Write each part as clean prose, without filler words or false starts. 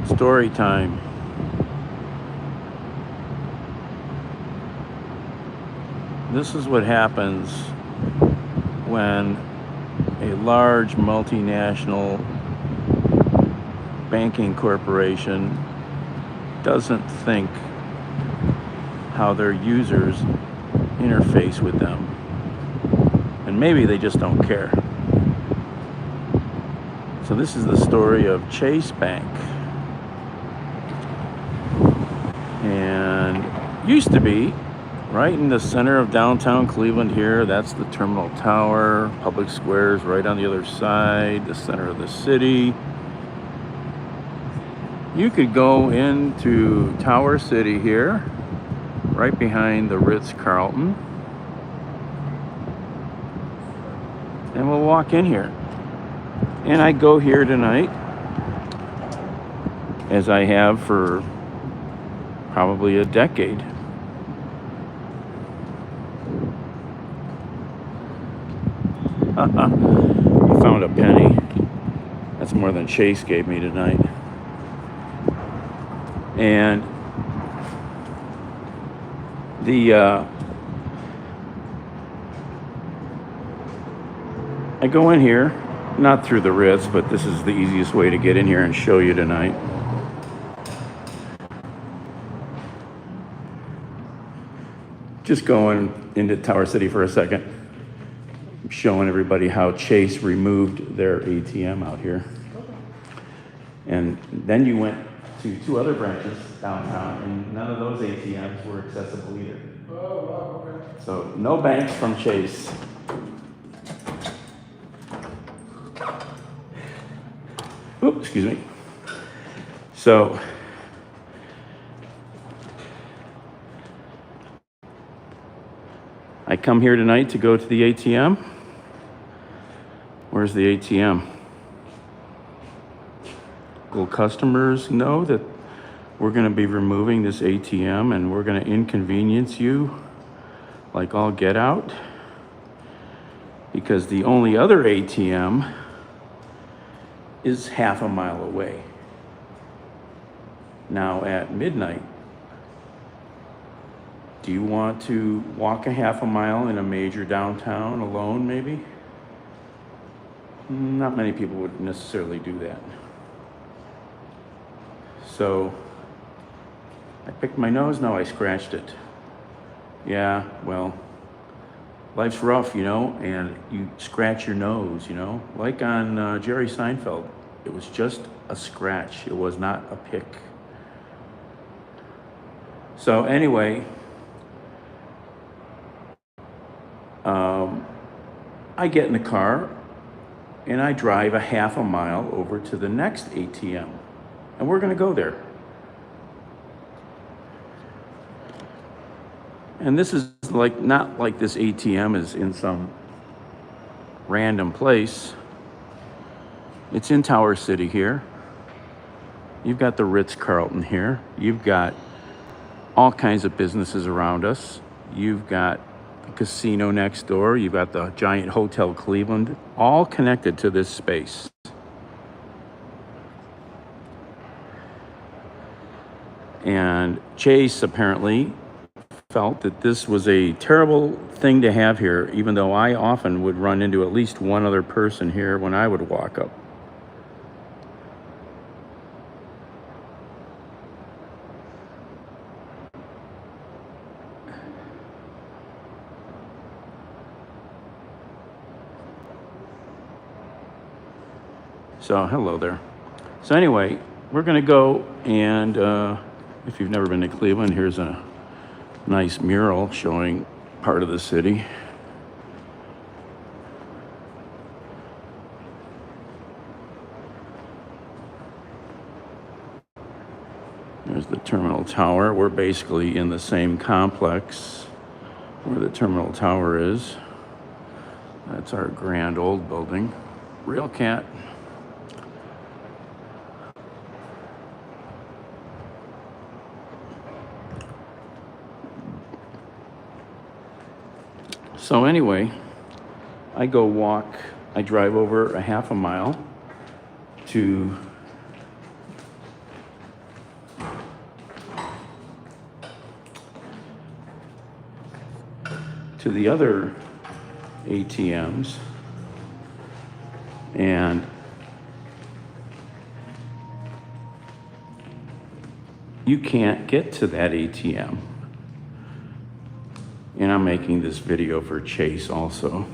Story time. This is what happens when a large multinational banking corporation doesn't think how their users interface with them. And maybe they just don't care. So this is the story of Chase Bank. And used to be right in the center of downtown Cleveland here. That's the Terminal Tower. Public Square is right on the other side, the center of the city. You could go into Tower City here, right behind the Ritz-Carlton. And we'll walk in here. And I go here tonight, as I have for probably a decade. We found a penny. That's more than Chase gave me tonight. And I go in here, not through the Ritz, but this is the easiest way to get in here and show you tonight. Just going into Tower City for a second. I'm showing everybody how Chase removed their ATM out here. And then you went to two other branches downtown, and none of those ATMs were accessible either. Oh, wow, okay. So no banks from Chase. Oops, excuse me. So I come here tonight to go to the ATM. Where's the ATM? Will customers know that we're going to be removing this ATM and we're going to inconvenience you like all get out? Because the only other ATM is half a mile away. Now at midnight, do you want to walk a half a mile in a major downtown alone, maybe? Not many people would necessarily do that. So I picked my nose, no, I scratched it. Yeah, well, life's rough, you know, and you scratch your nose, you know, like on Jerry Seinfeld. It was just a scratch. It was not a pick. So anyway, I get in the car and I drive a half a mile over to the next ATM, and we're going to go there. And this is like not like this ATM is in some random place. It's in Tower City here. You've got the Ritz-Carlton here. You've got all kinds of businesses around us. You've got the casino next door. You've got the giant Hotel Cleveland, all connected to this space. And Chase apparently felt that this was a terrible thing to have here, even though I often would run into at least one other person here when I would walk up. So, hello there. So anyway, we're going to go, and if you've never been to Cleveland, here's a nice mural showing part of the city. There's the Terminal Tower. We're basically in the same complex where the Terminal Tower is. That's our grand old building. Real cat. So anyway, I drive over a half a mile to to the other ATMs, and you can't get to that ATM. And I'm making this video for Chase also.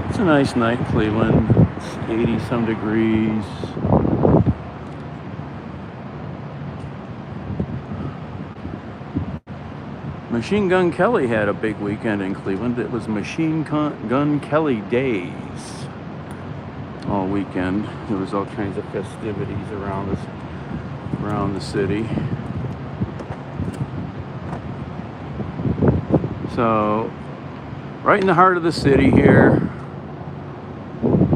It's a nice night in Cleveland. It's 80 some degrees. Machine Gun Kelly had a big weekend in Cleveland. It was Machine Gun Kelly Days all weekend. There was all kinds of festivities around the city. So, right in the heart of the city here,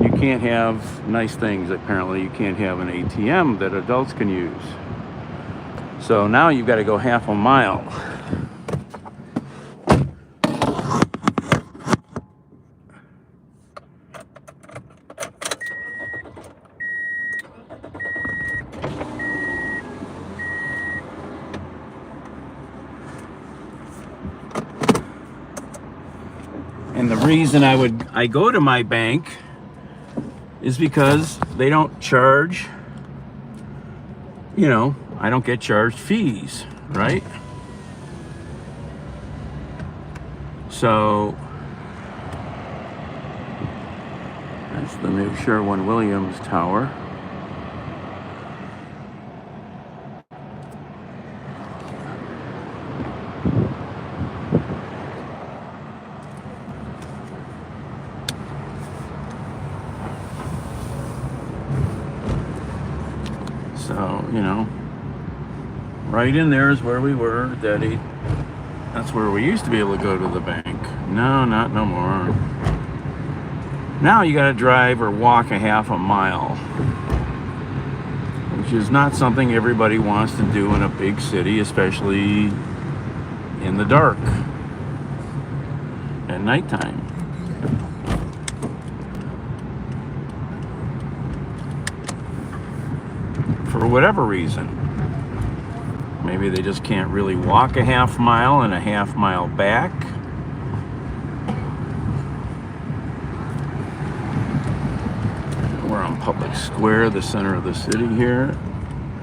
you can't have nice things. Apparently, you can't have an ATM that adults can use. So now you've got to go half a mile. And the reason I go to my bank is because they don't charge, I don't get charged fees, right? So that's the new Sherwin-Williams Tower. So, right in there is where we were. That's where we used to be able to go to the bank. No, not no more. Now you got to drive or walk a half a mile, which is not something everybody wants to do in a big city, especially in the dark at nighttime. For whatever reason. Maybe they just can't really walk a half mile and a half mile back. We're on Public Square, the center of the city here.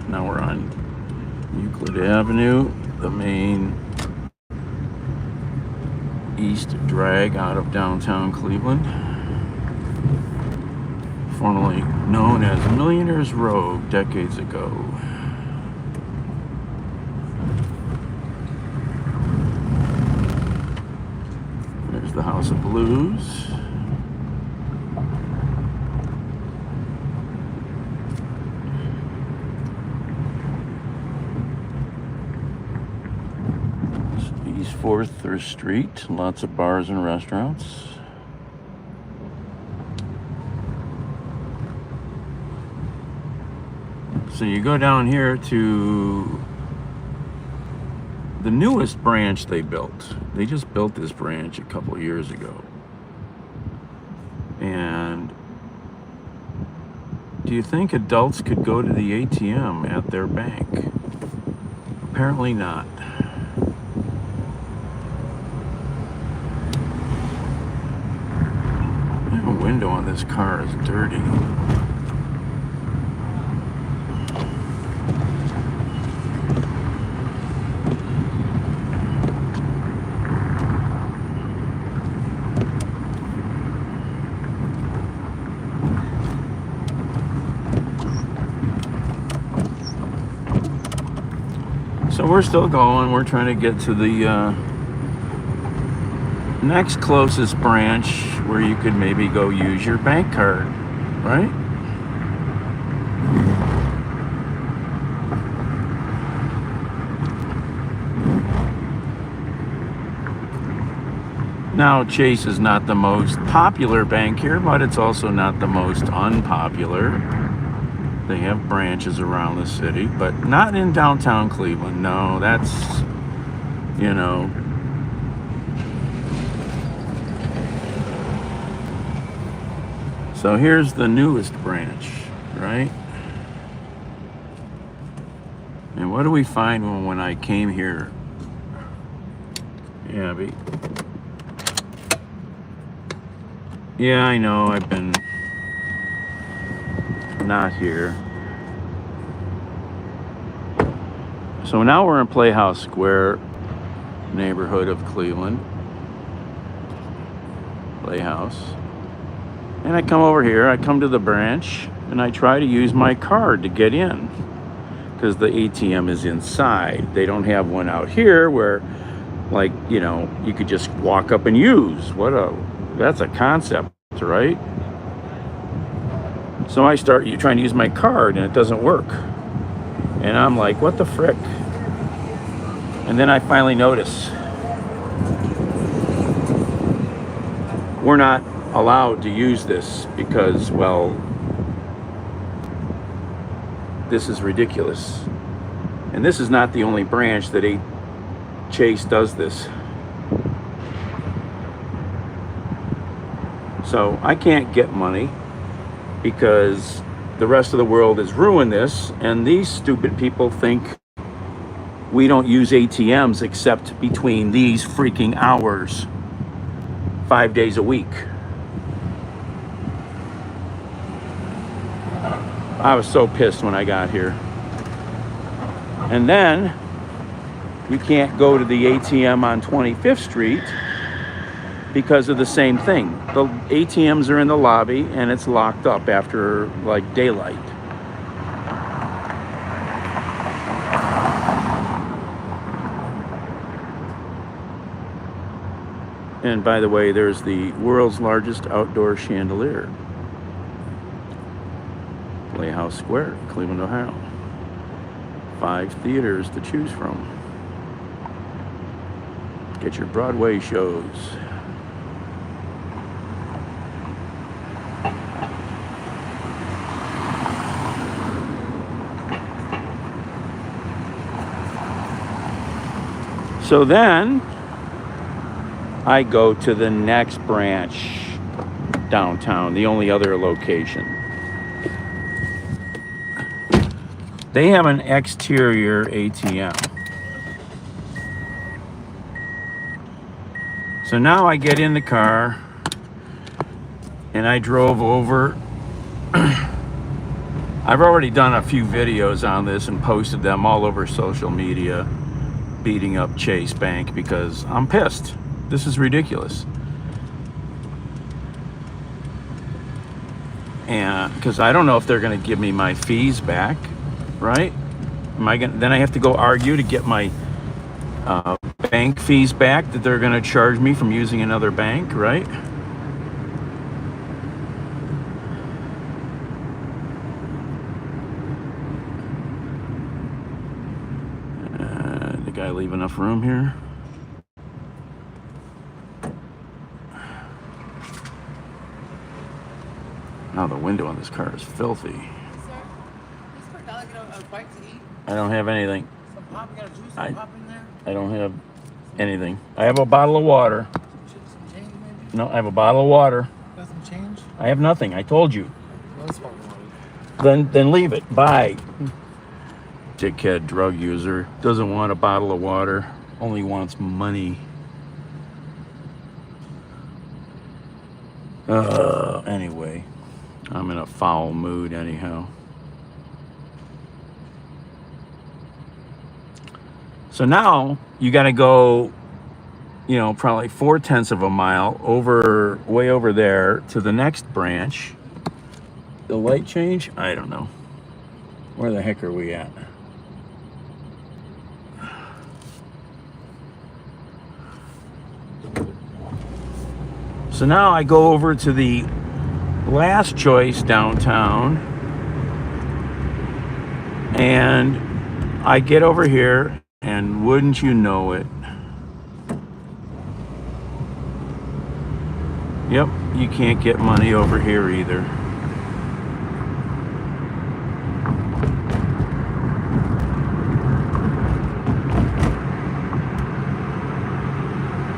Now we're on Euclid Avenue, the main east drag out of downtown Cleveland, formerly known as Millionaire's Row decades ago. There's the House of Blues. East 4th Street, lots of bars and restaurants. So you go down here to the newest branch they built. They just built this branch a couple of years ago. And do you think adults could go to the ATM at their bank? Apparently not. The window on this car is dirty. So we're still going. We're trying to get to the next closest branch where you could maybe go use your bank card, right? Now, Chase is not the most popular bank here, but it's also not the most unpopular. They have branches around the city, but not in downtown Cleveland. No, that's, So here's the newest branch, right? And what do we find when I came here? Abby. Yeah, I know, I've been not here. So now we're in Playhouse Square, neighborhood of Cleveland. Playhouse. And I come over here, I come to the branch, and I try to use my card to get in. Because the ATM is inside. They don't have one out here where, like, you know, you could just walk up and use. That's a concept, right? So I start trying to use my card and it doesn't work. And I'm like, what the frick? And then I finally notice we're not allowed to use this because, well, this is ridiculous. And this is not the only branch that Chase does this. So I can't get money because the rest of the world has ruined this, and these stupid people think we don't use ATMs except between these freaking hours, 5 days a week. I was so pissed when I got here. And then you can't go to the ATM on 25th Street because of the same thing. The ATMs are in the lobby and it's locked up after like daylight. And by the way, there's the world's largest outdoor chandelier. Playhouse Square, Cleveland, Ohio. 5 theaters to choose from. Get your Broadway shows. So then I go to the next branch downtown, the only other location. They have an exterior ATM. So now I get in the car and I drove over. I've already done a few videos on this and posted them all over social media, beating up Chase Bank because I'm pissed. This is ridiculous. And because I don't know if they're going to give me my fees back, right? Then I have to go argue to get my bank fees back that they're going to charge me from using another bank, right? Did the guy leave enough room here? Now the window on this car is filthy. I don't have anything. I don't have anything. I have a bottle of water. No, I have a bottle of water. Some change? I have nothing. I told you. Then leave it. Bye. Dickhead drug user. Doesn't want a bottle of water. Only wants money. Anyway. I'm in a foul mood anyhow. So now you got to go, probably 4/10 of a mile way over there to the next branch. The light change? I don't know. Where the heck are we at? So now I go over to the last choice downtown, and I get over here, and wouldn't you know it, yep, you can't get money over here either.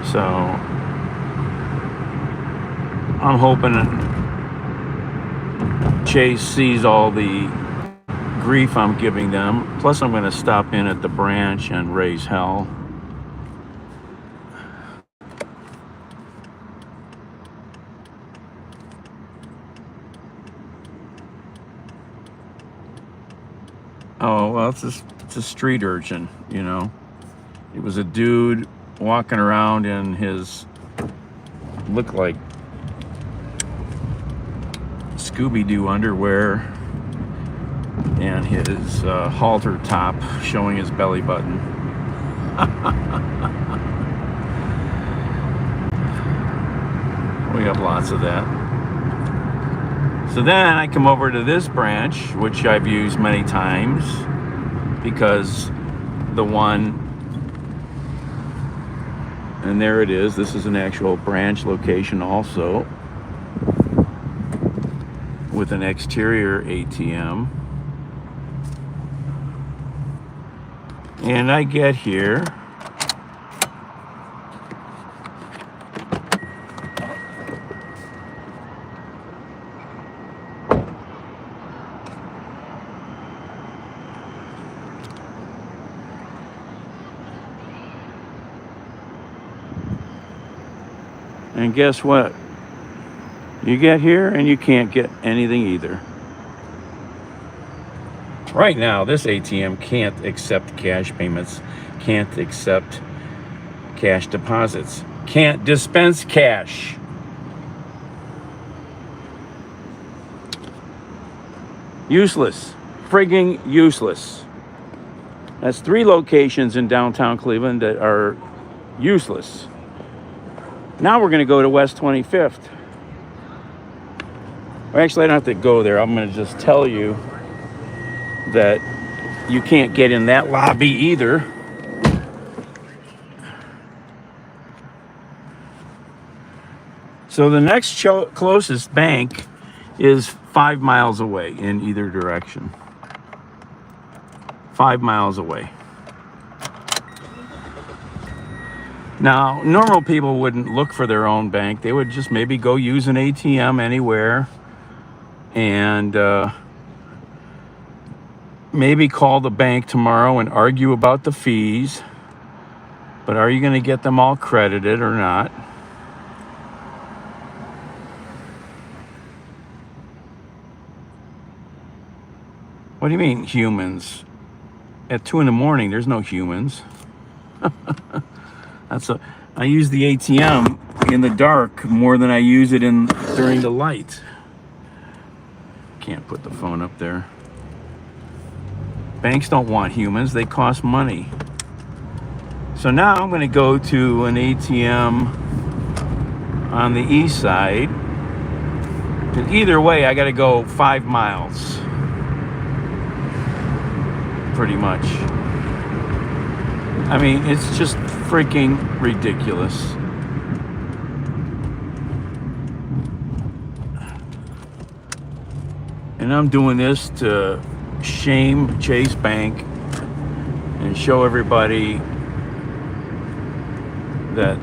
So I'm hoping Chase sees all the grief I'm giving them. Plus, I'm going to stop in at the branch and raise hell. Oh, well, it's a street urchin, you know. It was a dude walking around in his, looked like Scooby-Doo underwear and his halter top showing his belly button. We have lots of that. So then I come over to this branch, which I've used many times, because the one, and there it is, this is an actual branch location also, with an exterior ATM. And I get here, and guess what? You get here and you can't get anything either. Right now, this ATM can't accept cash payments, can't accept cash deposits, can't dispense cash. Useless. Frigging useless. That's 3 locations in downtown Cleveland that are useless. Now we're going to go to West 25th. Well, actually, I don't have to go there. I'm going to just tell you that you can't get in that lobby either. So the next closest bank is 5 miles away in either direction. 5 miles away. Now, normal people wouldn't look for their own bank. They would just maybe go use an ATM anywhere and maybe call the bank tomorrow and argue about the fees. But are you going to get them all credited or not? What do you mean, humans? At 2 a.m, there's no humans. I use the ATM in the dark more than I use it during the light. Can't put the phone up there. Banks don't want humans, they cost money. So now I'm going to go to an ATM on the east side. Either way, I got to go 5 miles. Pretty much. I mean, it's just freaking ridiculous. And I'm doing this to shame Chase Bank and show everybody that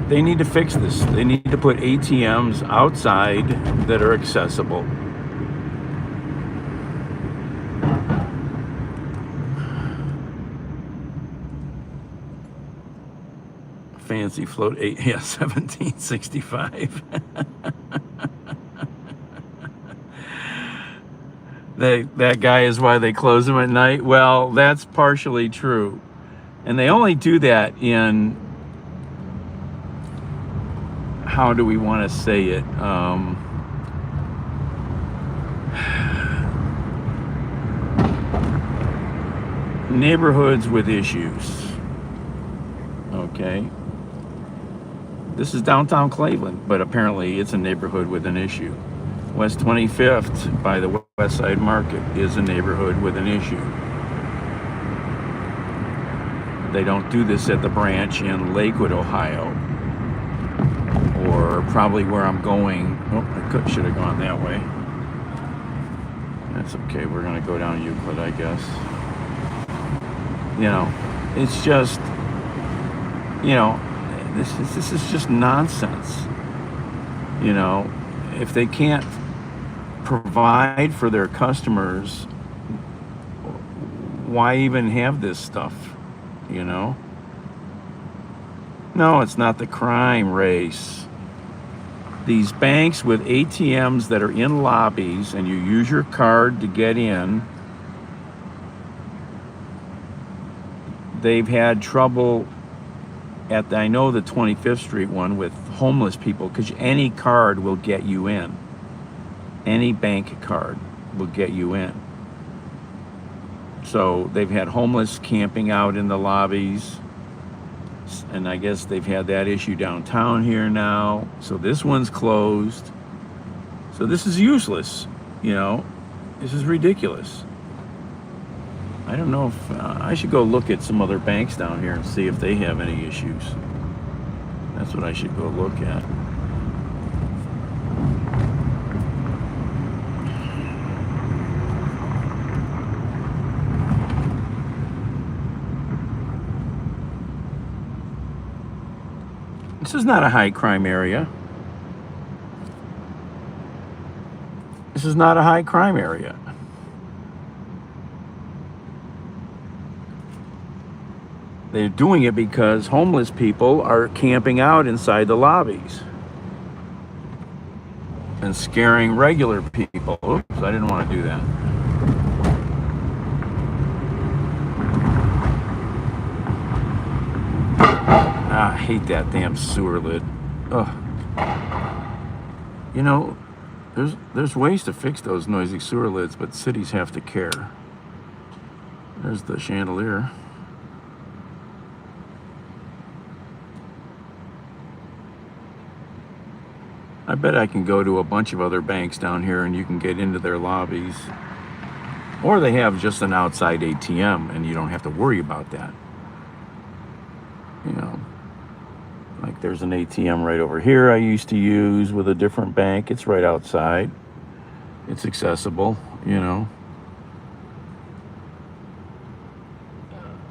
they need to fix this. They need to put ATMs outside that are accessible. Fancy float 1765. That guy is why they close them at night. Well, that's partially true. And they only do that in, how do we want to say it? Neighborhoods with issues. Okay. This is downtown Cleveland, but apparently it's a neighborhood with an issue. West 25th by the West Side Market is a neighborhood with an issue. They don't do this at the branch in Lakewood, Ohio, or probably where I'm going. Oh, I should have gone that way. That's okay. We're going to go down Euclid, I guess. You know, it's just, you know, this is just nonsense. You know, if they can't provide for their customers, why even have this stuff, you know? No, it's not the crime race. These banks with ATMs that are in lobbies and you use your card to get in, they've had trouble at I know the 25th Street one with homeless people, because any card will get you in. Any bank card will get you in. So they've had homeless camping out in the lobbies, and I guess they've had that issue downtown here now. So this one's closed. So this is useless, you know. This is ridiculous. I don't know if I should go look at some other banks down here and see if they have any issues. That's what I should go look at. This is not a high crime area. This is not a high crime area. They're doing it because homeless people are camping out inside the lobbies and scaring regular people. Oops, I didn't want to do that. I hate that damn sewer lid. Ugh. You know, there's ways to fix those noisy sewer lids, but cities have to care. There's the chandelier. I bet I can go to a bunch of other banks down here and you can get into their lobbies. Or they have just an outside ATM and you don't have to worry about that. You know, like there's an ATM right over here I used to use with a different bank. It's right outside. It's accessible, you know.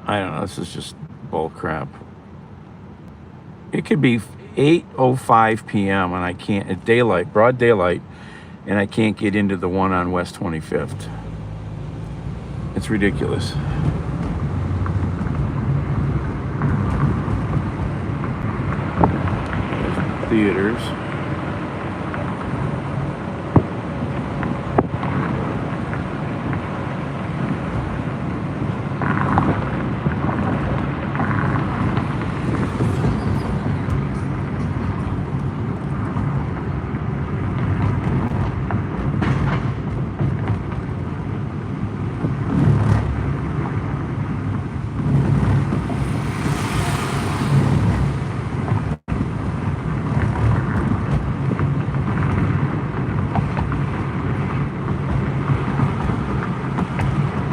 I don't know, this is just bull crap. It could be 8:05 p.m. and I can't, at daylight, broad daylight, and I can't get into the one on West 25th. It's ridiculous. Theaters.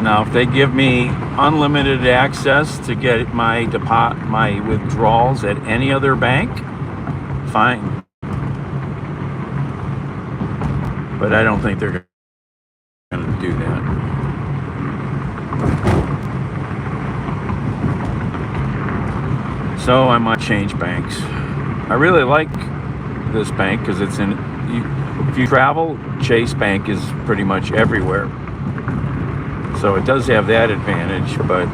Now, if they give me unlimited access to get my withdrawals at any other bank, fine. But I don't think they're going to do that. So I might change banks. I really like this bank because it's in. If you travel, Chase Bank is pretty much everywhere. So it does have that advantage, but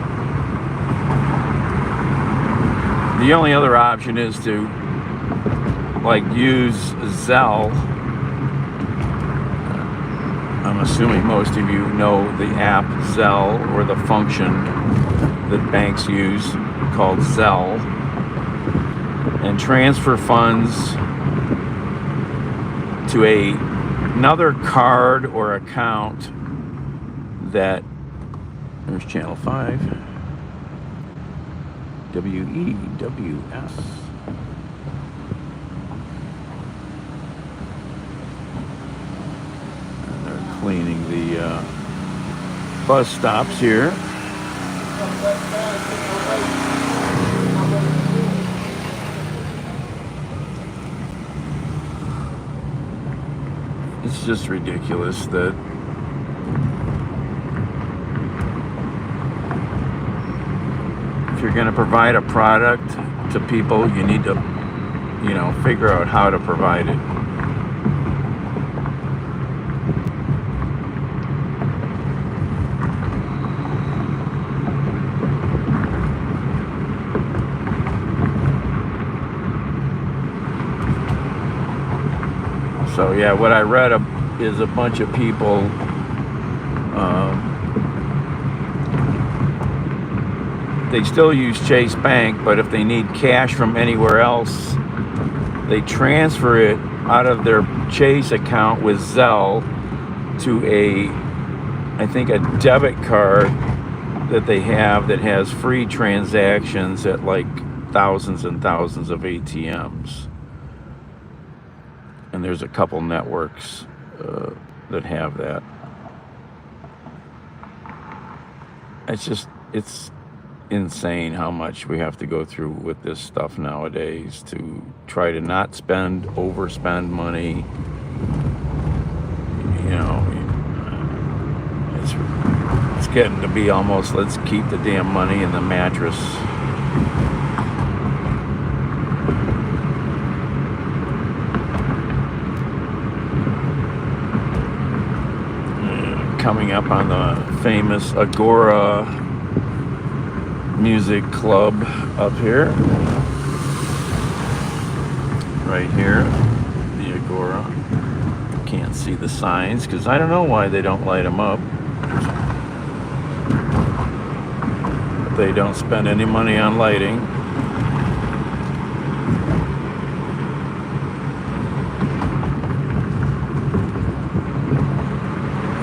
the only other option is to like use Zelle. I'm assuming most of you know the app Zelle or the function that banks use called Zelle, and transfer funds to another card or account that, there's channel 5, WEWS. And they're cleaning the bus stops here. It's just ridiculous that if you're going to provide a product to people, you need to, figure out how to provide it. So yeah, what I read is a bunch of people they still use Chase Bank, but if they need cash from anywhere else, they transfer it out of their Chase account with Zelle to I think a debit card that they have that has free transactions at like thousands and thousands of ATMs. And there's a couple networks that have that. It's insane how much we have to go through with this stuff nowadays to try to not overspend money. You know, it's getting to be almost, let's keep the damn money in the mattress. Coming up on the famous Agora Music Club up here. Right here, the Agora. Can't see the signs because I don't know why they don't light them up. But they don't spend any money on lighting.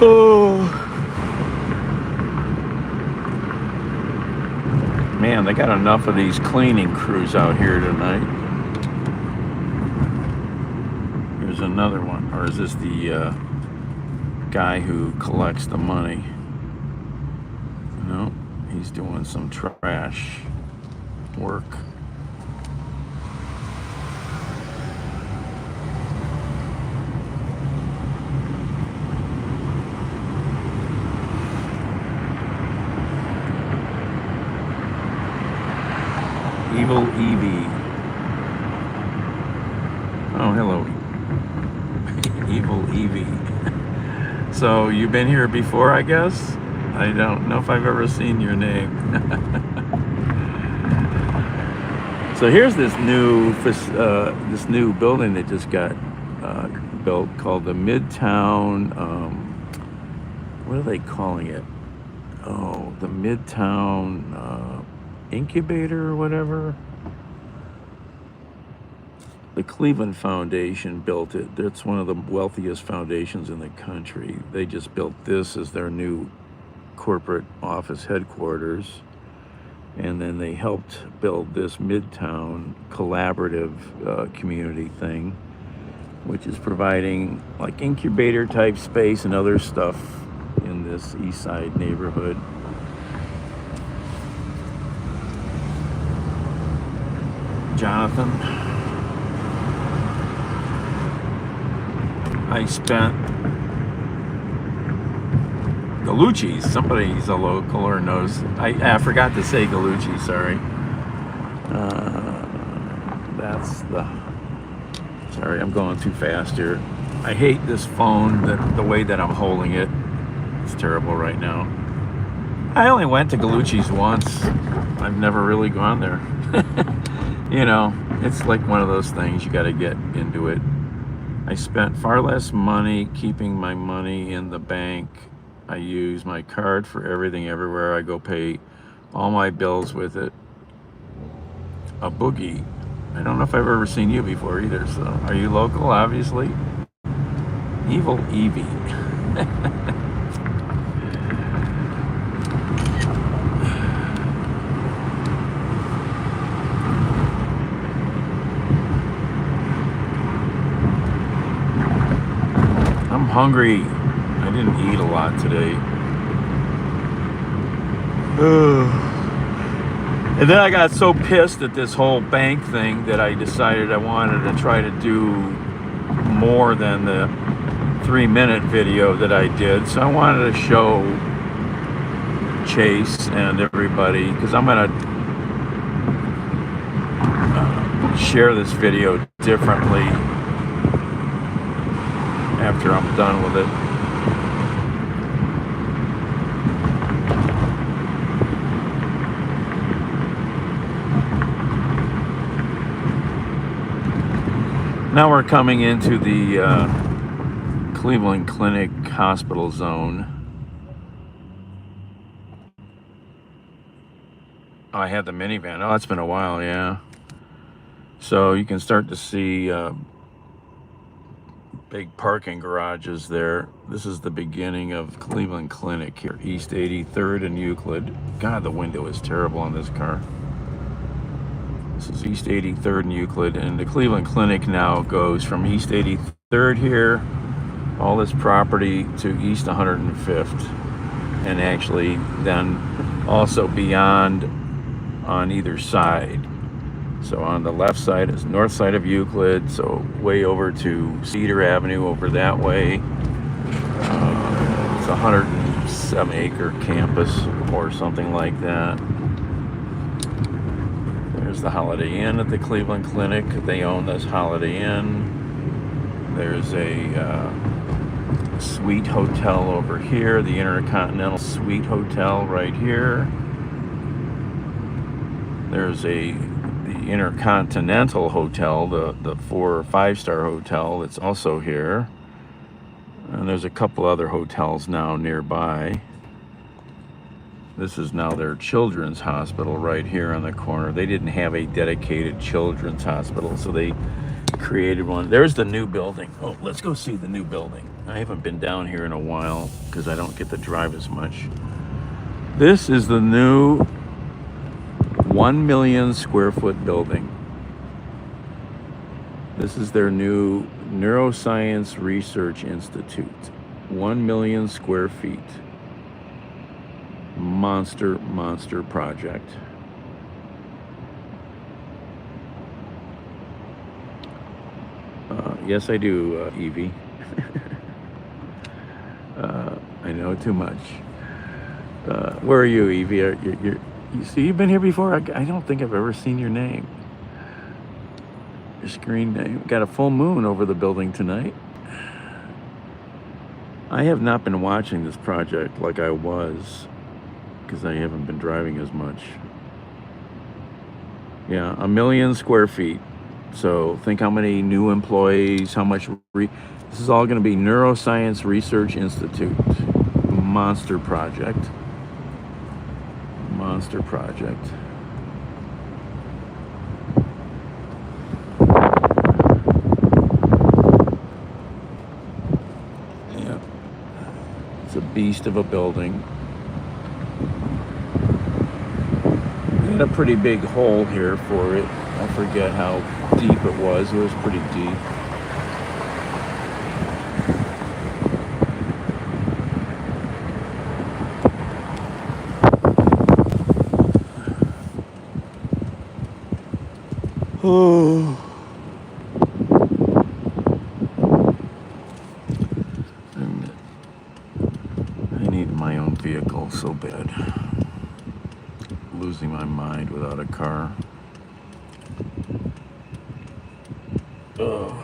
Oh man, they got enough of these cleaning crews out here tonight. Here's another one. Or is this the guy who collects the money? No, he's doing some trash work. Evil Evie. Oh, hello. Evil Evie. So you've been here before, I guess? I don't know if I've ever seen your name. So here's this new building that just got built called the Midtown. What are they calling it? Oh, the Midtown Incubator or whatever. The Cleveland Foundation built it. That's one of the wealthiest foundations in the country. They just built this as their new corporate office headquarters. And then they helped build this Midtown collaborative community thing, which is providing like incubator type space and other stuff in this East Side neighborhood. Jonathan, I spent Gallucci's. Somebody's a local or knows. I forgot to say Gallucci. Sorry. Sorry, I'm going too fast here. I hate this phone. The way that I'm holding it. It's terrible right now. I only went to Gallucci's once. I've never really gone there. You know, it's like one of those things, you got to get into it. I spent far less money keeping my money in the bank. I use my card for everything, everywhere. I go pay all my bills with it. A boogie. I don't know if I've ever seen you before either, so are you local, obviously? Evil Evie. I'm hungry. I didn't eat a lot today. And then I got so pissed at this whole bank thing that I decided I wanted to try to do more than the 3-minute video that I did. So I wanted to show Chase and everybody, because I'm going to share this video differently after I'm done with it. Now we're coming into the Cleveland Clinic hospital zone. Oh, I had the minivan. Oh, it's been a while, yeah. So you can start to see big parking garages there. This is the beginning of Cleveland Clinic here, East 83rd and Euclid. God, the window is terrible on this car. This is East 83rd and Euclid, and the Cleveland Clinic now goes from East 83rd here, all this property, to East 105th, and actually then also beyond on either side. So on the left side is north side of Euclid, so way over to Cedar Avenue over that way. It's a 107-acre campus or something like that. There's the Holiday Inn at the Cleveland Clinic. They own this Holiday Inn. There's a suite hotel over here, the Intercontinental Suite Hotel right here. There's the Intercontinental Hotel, the 4 or 5-star hotel that's also here. And there's a couple other hotels now nearby. This is now their children's hospital right here on the corner. They didn't have a dedicated children's hospital, so they created one. There's the new building. Oh, let's go see the new building. I haven't been down here in a while because I don't get to drive as much. This is the new 1 million square foot building. This is their new Neuroscience Research Institute. 1 million square feet. Monster project. Yes, I do, Evie. I know too much. Where are you, Evie? You see, you've been here before? I don't think I've ever seen your name. Your screen name. Got a full moon over the building tonight. I have not been watching this project like I was because I haven't been driving as much. Yeah, 1 million square feet. So think how many new employees, how much... This is all going to be Neuroscience Research Institute. Monster project. Monster project. Yeah. It's a beast of a building. Got a pretty big hole here for it. I forget how deep it was. It was pretty deep. Oh. I need my own vehicle so bad. Losing my mind without a car. Oh.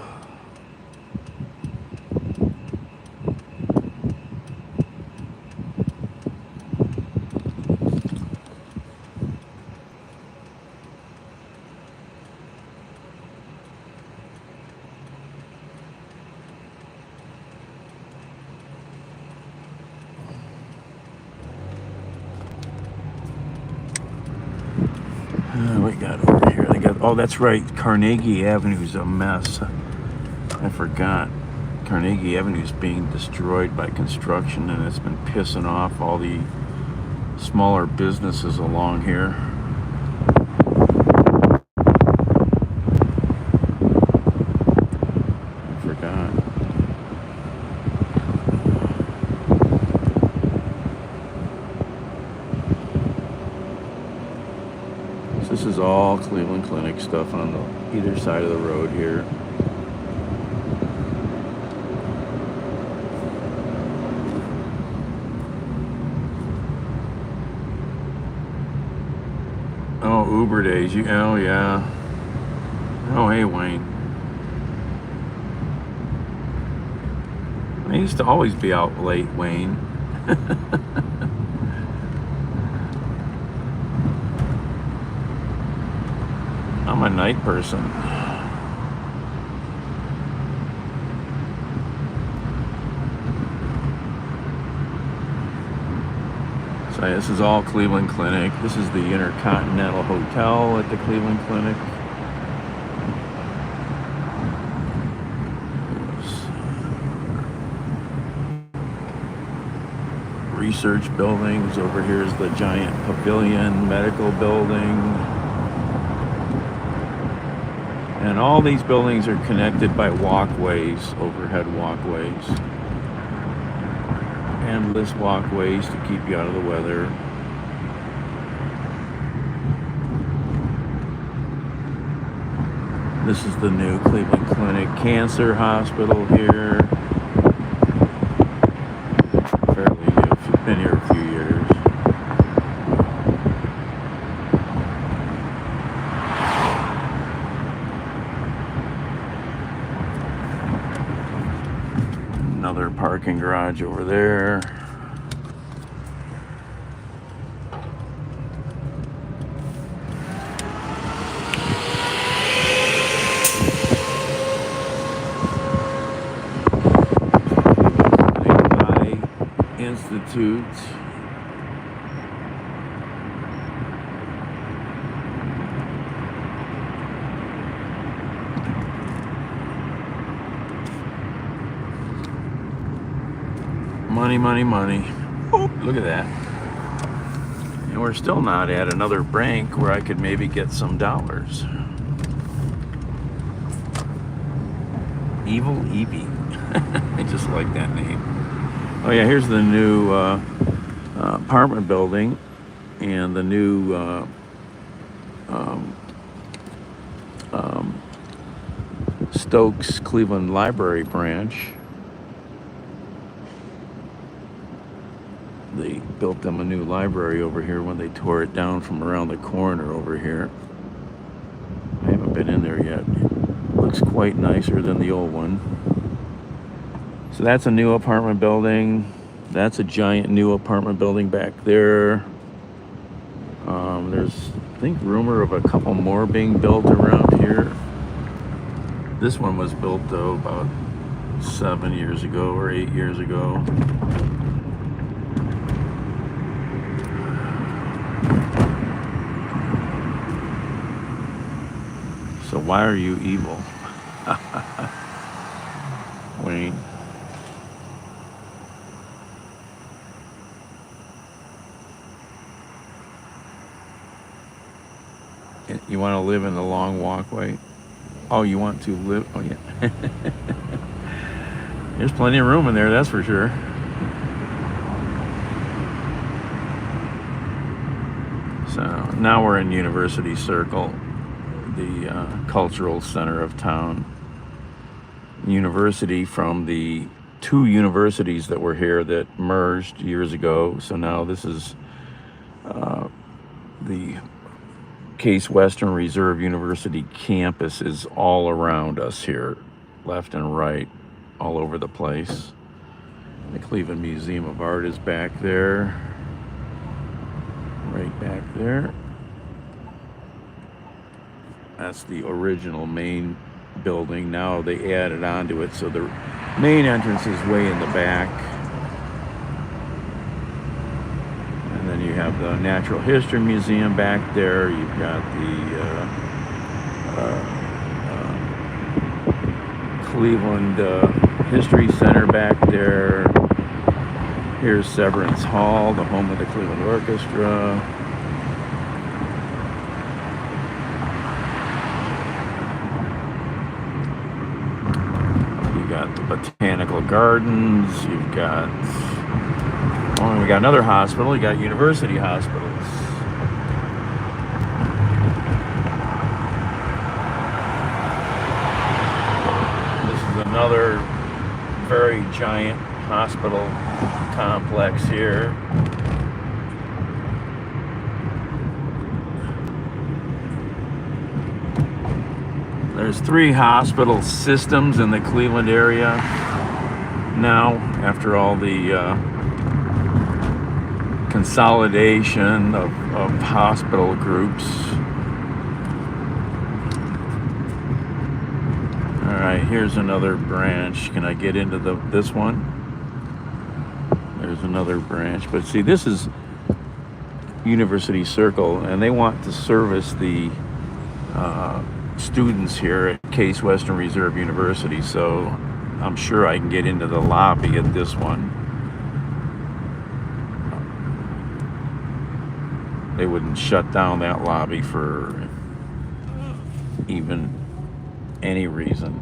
We got over here. They got, oh, that's right. Carnegie Avenue's a mess. I forgot. Carnegie Avenue's being destroyed by construction, and it's been pissing off all the smaller businesses along here. I forgot. This is all Cleveland Clinic stuff on the either side of the road here. Oh, Uber days. Oh, yeah. Oh, hey, Wayne. I used to always be out late, Wayne. I'm a night person. So this is all Cleveland Clinic. This is the Intercontinental Hotel at the Cleveland Clinic. Research buildings. Over here is the giant pavilion medical building. And all these buildings are connected by walkways, overhead walkways. Endless walkways to keep you out of the weather. This is the new Cleveland Clinic Cancer Hospital here. Fairly new. Been here a few years. Another parking garage over there. Institute. Money, money, money. Oh, look at that. And we're still not at another bank where I could maybe get some dollars. Evil Evie. I just like that name. Oh yeah, here's the new apartment building and the new Stokes Cleveland Library branch. They built them a new library over here when they tore it down from around the corner over here. I haven't been in there yet. Looks quite nicer than the old one. So that's a new apartment building. That's a giant new apartment building back there. There's, I think, rumor of a couple more being built around here. This one was built, though, about 7 years ago or 8 years ago. So why are you evil? Wayne. You want to live in the long walkway? Oh, you want to live? Oh, yeah. There's plenty of room in there, that's for sure. So now we're in University Circle, the cultural center of town. University from the two universities that were here that merged years ago. So now this is the Case Western Reserve University campus is all around us here, left and right, all over the place. The Cleveland Museum of Art is back there, right back there. That's the original main building. Now they added onto it, so the main entrance is way in the back. And then you have the Natural History Museum back there. You've got the Cleveland History Center back there. Here's Severance Hall, the home of the Cleveland Orchestra. You got the Botanical Gardens. You've got, oh, we got another hospital. You got university hospitals. Another very giant hospital complex here. There's 3 hospital systems in the Cleveland area now, after all the consolidation of hospital groups. All right, here's another branch. Can I get into this one? There's another branch, but see, this is University Circle, and they want to service the students here at Case Western Reserve University, so I'm sure I can get into the lobby at this one. They wouldn't shut down that lobby for even any reason.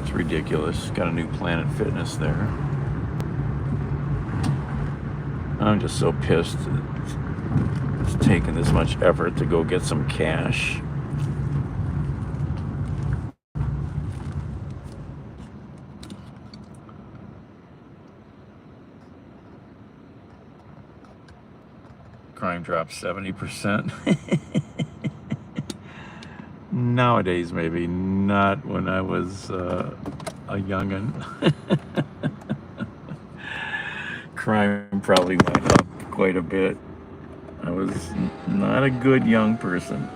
It's ridiculous. Got a new Planet Fitness there. I'm just so pissed it's taken this much effort to go get some cash. Crime dropped 70%. Nowadays, maybe not when I was a youngin'. Crime probably went up quite a bit. I was not a good young person.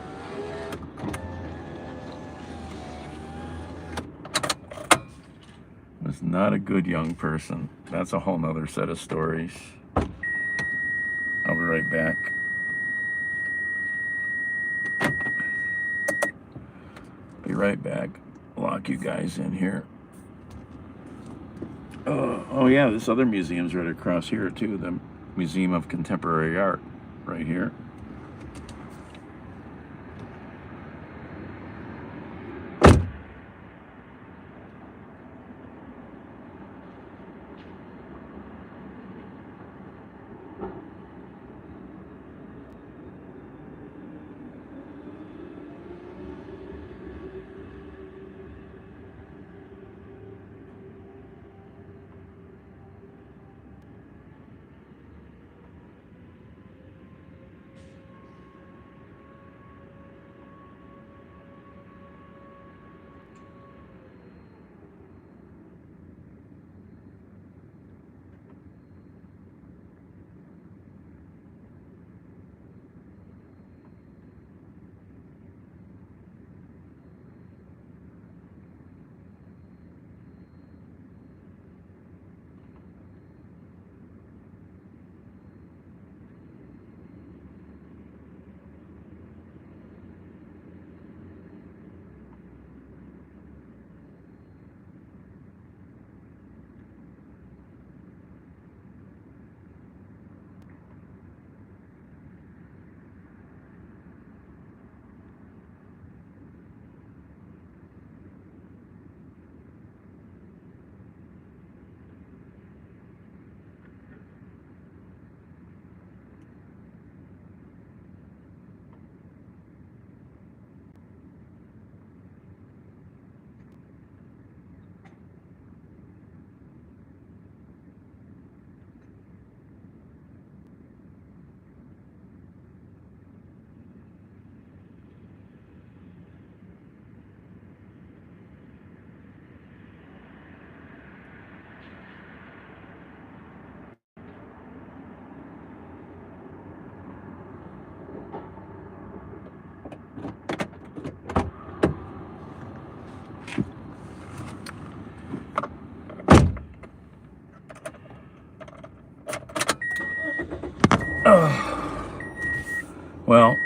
Was not a good young person. That's a whole nother set of stories. I'll be right back. Be right back. Lock you guys in here. Oh yeah, this other museum's right across here too. The Museum of Contemporary Art, right here. Well,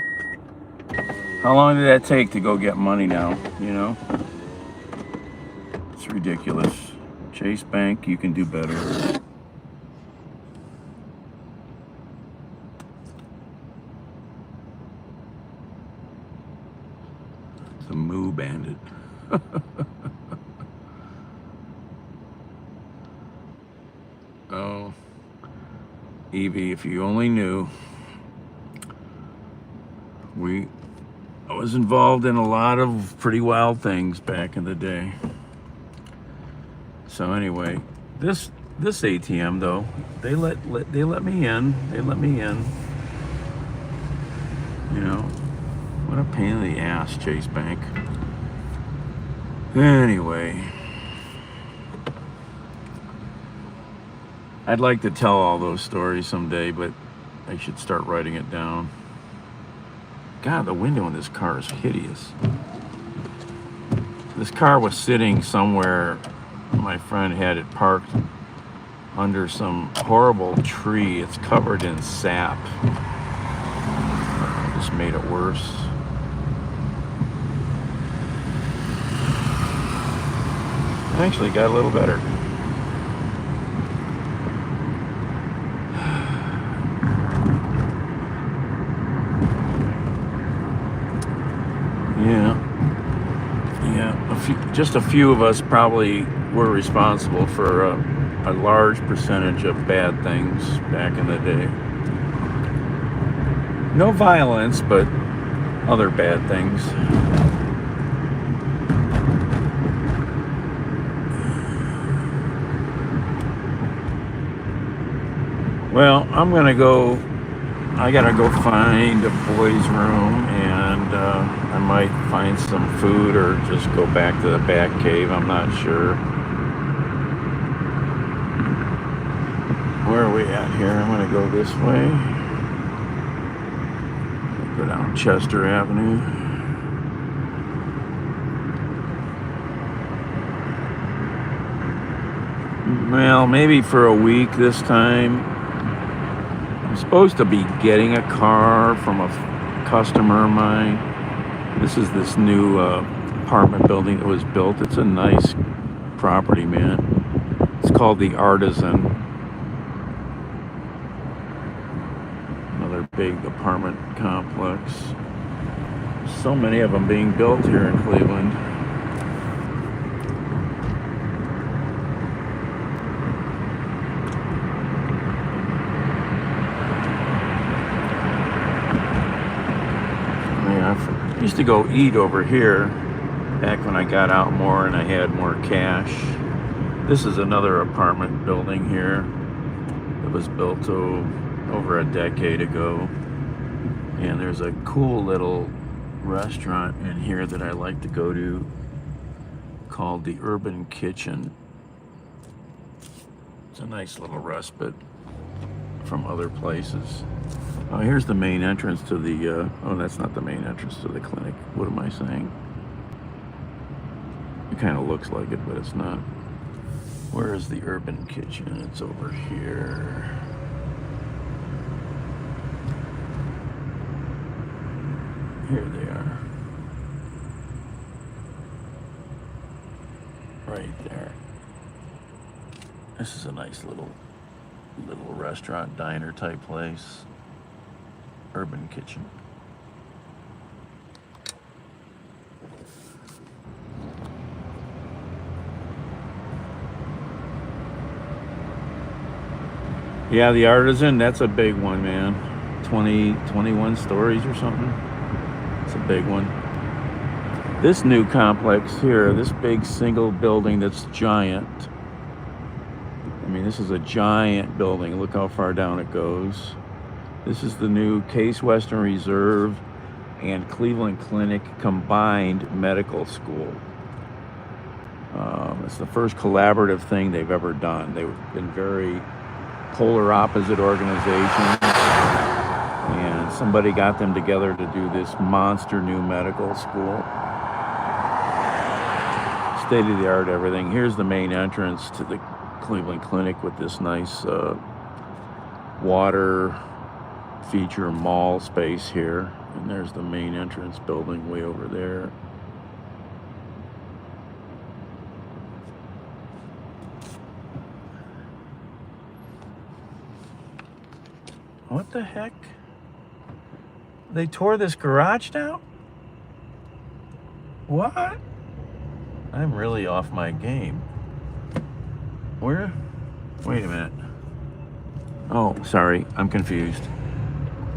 how long did that take to go get money now, you know? It's ridiculous. Chase Bank, you can do better. The Moo Bandit. Oh, Evie, if you only knew. I was involved in a lot of pretty wild things back in the day. So anyway, this ATM though, they let me in. They let me in. You know, what a pain in the ass, Chase Bank. Anyway, I'd like to tell all those stories someday, but I should start writing it down. God, the window in this car is hideous. This car was sitting somewhere. My friend had it parked under some horrible tree. It's covered in sap. Just made it worse. Actually got a little better. Just a few of us probably were responsible for a large percentage of bad things back in the day. No violence, but other bad things. Well, I gotta go find a boys' room, and I might find some food or just go back to the Bat Cave. I'm not sure. Where are we at here? I'm gonna go this way. Go down Chester Avenue. Well, maybe for a week this time. I'm supposed to be getting a car from a customer of mine. This is this new apartment building that was built. It's a nice property, man. It's called the Artisan. Another big apartment complex. So many of them being built here in Cleveland. I used to go eat over here back when I got out more and I had more cash. This is another apartment building here that was built over a decade ago. And there's a cool little restaurant in here that I like to go to called the Urban Kitchen. It's a nice little respite from other places. Oh, here's the main entrance to the, oh, that's not the main entrance to the clinic. What am I saying? It kind of looks like it, but it's not. Where is the Urban Kitchen? It's over here. Here they are. Right there. This is a nice little restaurant, diner type place. Urban Kitchen. Yeah, the Artisan, that's a big one, man. 21 stories or something. It's a big one. This new complex here, this big single building that's giant. I mean, this is a giant building. Look how far down it goes. This is the new Case Western Reserve and Cleveland Clinic combined medical school. It's the first collaborative thing they've ever done. They've been very polar opposite organizations, and somebody got them together to do this monster new medical school. State-of-the-art everything. Here's the main entrance to the Cleveland Clinic with this nice water feature mall space here, and there's the main entrance building way over there. What the heck? They tore this garage down? What? I'm really off my game. Where? Wait a minute. Oh, sorry, I'm confused.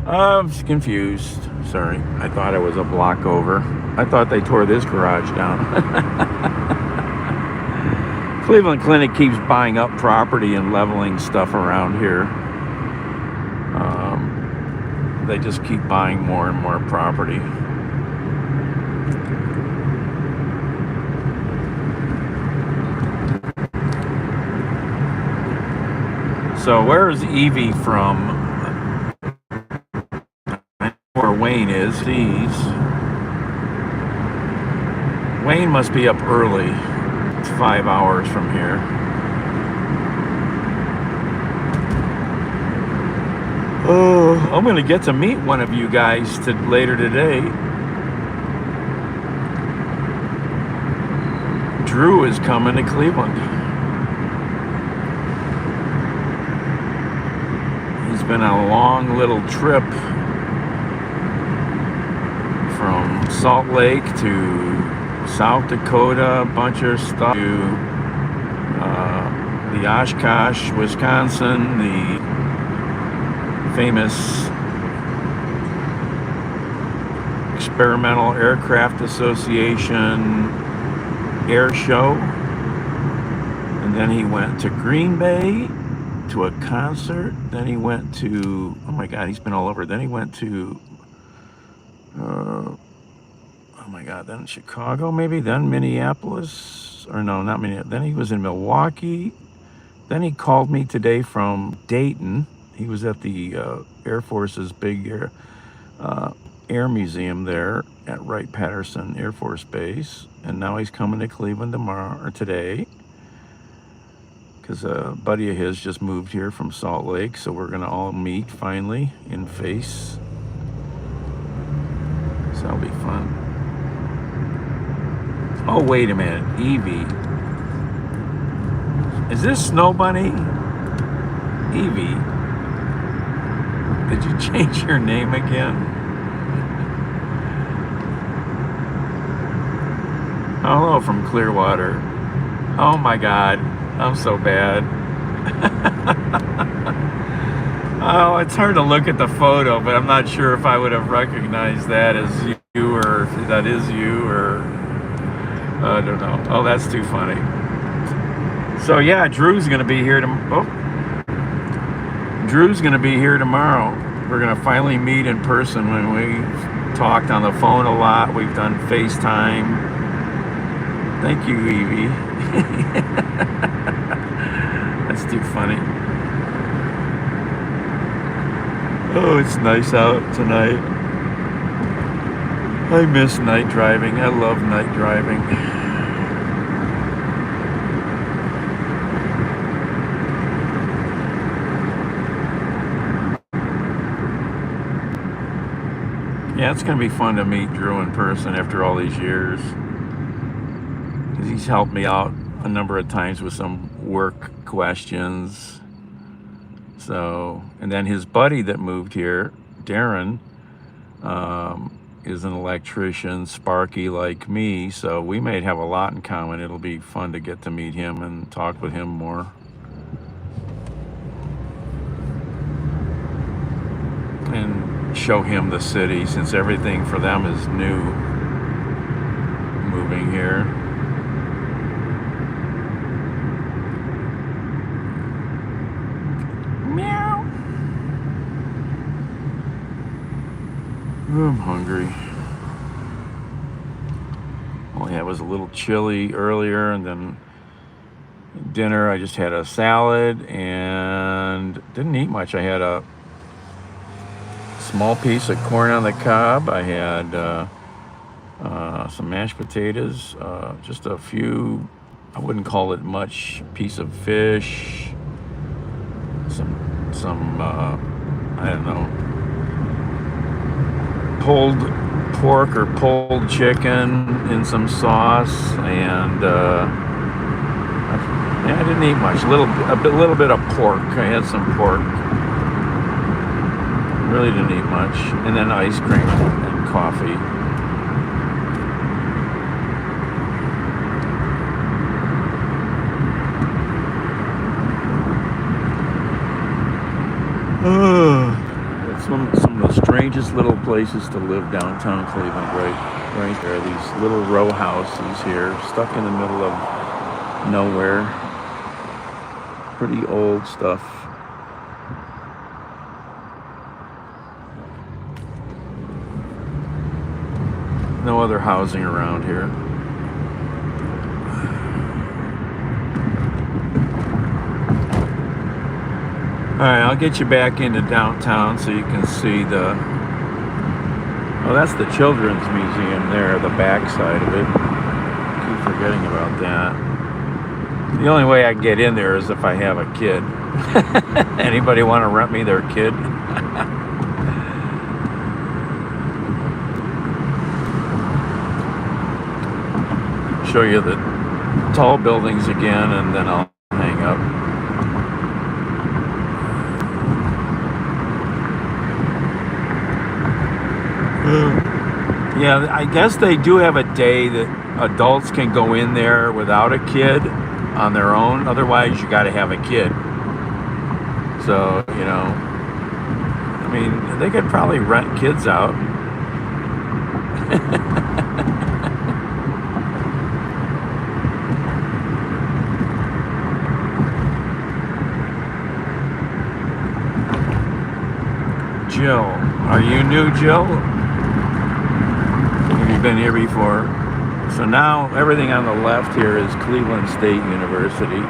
I'm confused. Sorry, I thought it was a block over. I thought they tore this garage down. Cleveland Clinic keeps buying up property and leveling stuff around here. They just keep buying more and more property. So where's Evie from? Where Wayne is. Wayne must be up early. It's 5 hours from here. Oh, I'm going to get to meet one of you guys later today. Drew is coming to Cleveland. He's been on a long little trip from Salt Lake to South Dakota, a bunch of stuff, to the Oshkosh, Wisconsin, the famous Experimental Aircraft Association air show. And then he went to Green Bay to a concert. Then he went to, oh my God, he's been all over. Then he went to, oh my God, then Chicago maybe, then Minneapolis, or no, not Minneapolis. Then he was in Milwaukee. Then he called me today from Dayton. He was at the Air Force's big air museum there at Wright-Patterson Air Force Base. And now he's coming to Cleveland tomorrow, or today, because a buddy of his just moved here from Salt Lake. So we're going to all meet finally in face. So that'll be fun. Oh, wait a minute. Evie. Is this Snow Bunny? Evie. Did you change your name again? Hello from Clearwater. Oh my God. I'm so bad. Oh, it's hard to look at the photo, but I'm not sure if I would have recognized that as you, or if that is you, or I don't know. Oh, that's too funny. So yeah, Drew's gonna be here Drew's gonna be here tomorrow. We're gonna finally meet in person. When we talked on the phone a lot, we've done FaceTime. Thank you, Evie. That's too funny. Oh, it's nice out tonight. I miss night driving. I love night driving. Yeah, it's going to be fun to meet Drew in person after all these years. He's helped me out a number of times with some work questions. So, and then his buddy that moved here, Darren, is an electrician, sparky like me. So we may have a lot in common. It'll be fun to get to meet him and talk with him more. And show him the city, since everything for them is new moving here. Meow. I'm hungry. Only it was a little chilly earlier, and then dinner I just had a salad and didn't eat much. I had a small piece of corn on the cob. I had some mashed potatoes, just a few, I wouldn't call it much, piece of fish, some I don't know, pulled pork or pulled chicken in some sauce, and I didn't eat much. A little bit of pork. I had some pork. Really didn't eat much. And then ice cream and coffee. It's some of the strangest little places to live downtown Cleveland, right there. These little row houses here, stuck in the middle of nowhere. Pretty old stuff. No other housing around here. All right, I'll get you back into downtown so you can see the... Oh, that's the Children's Museum there, the back side of it. I keep forgetting about that. The only way I can get in there is if I have a kid. Anybody want to rent me their kid? show you the tall buildings again, and then I'll hang up. Yeah, I guess they do have a day that adults can go in there without a kid on their own. Otherwise, you got to have a kid. So, you know, I mean, they could probably rent kids out. Jill, are you new, Jill? Have you been here before? So now everything on the left here is Cleveland State University.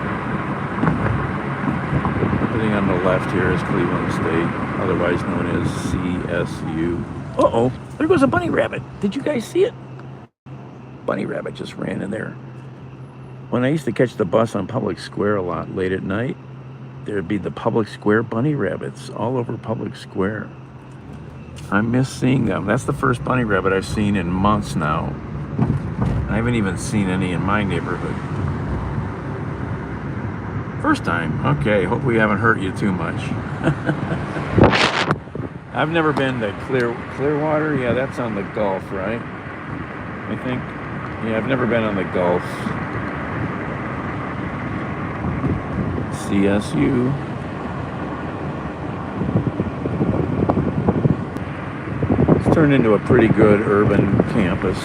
Everything on the left here is Cleveland State, otherwise known as CSU. Uh-oh, there goes a bunny rabbit. Did you guys see it? Bunny rabbit just ran in there. When I used to catch the bus on Public Square a lot late at night, there'd be the Public Square bunny rabbits all over Public Square. I miss seeing them. That's the first bunny rabbit I've seen in months now. I haven't even seen any in my neighborhood. First time. Okay, hope we haven't hurt you too much. I've never been to Clearwater. Yeah, that's on the Gulf, right? I think. Yeah, I've never been on the Gulf. CSU. It's turned into a pretty good urban campus.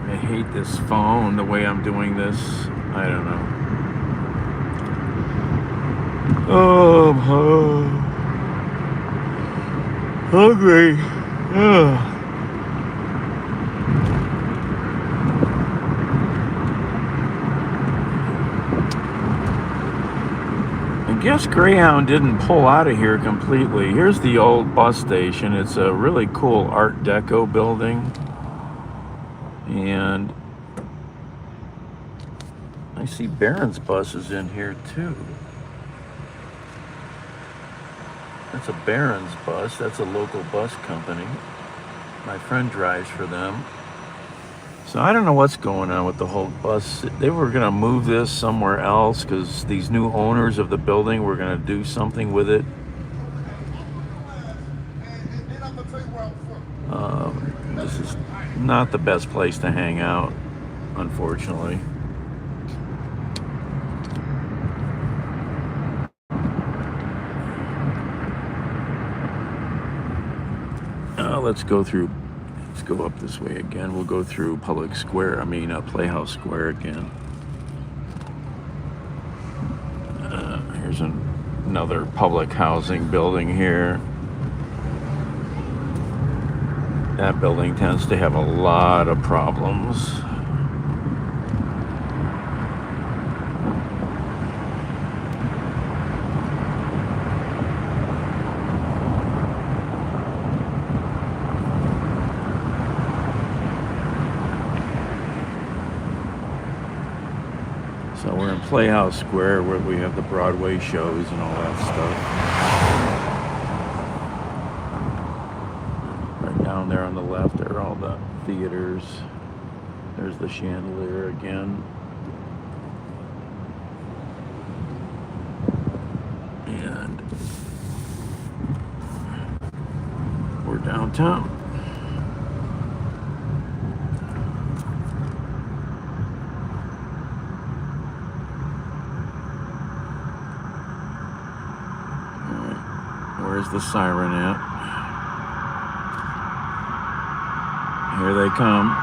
I hate this phone, the way I'm doing this. I don't know. Oh, I'm hungry. Ugh. I guess Greyhound didn't pull out of here completely. Here's the old bus station. It's a really cool Art Deco building. And I see Barron's buses in here too. That's a Barron's bus. That's a local bus company. My friend drives for them. So I don't know what's going on with the whole bus. They were going to move this somewhere else because these new owners of the building were going to do something with it. This is not the best place to hang out, unfortunately. Let's go up this way again. We'll go through Playhouse Square again. Here's another public housing building here. That building tends to have a lot of problems. So we're in Playhouse Square where we have the Broadway shows and all that stuff. Right down there on the left are all the theaters. There's the chandelier again. And we're downtown. Where's the siren at? Here they come.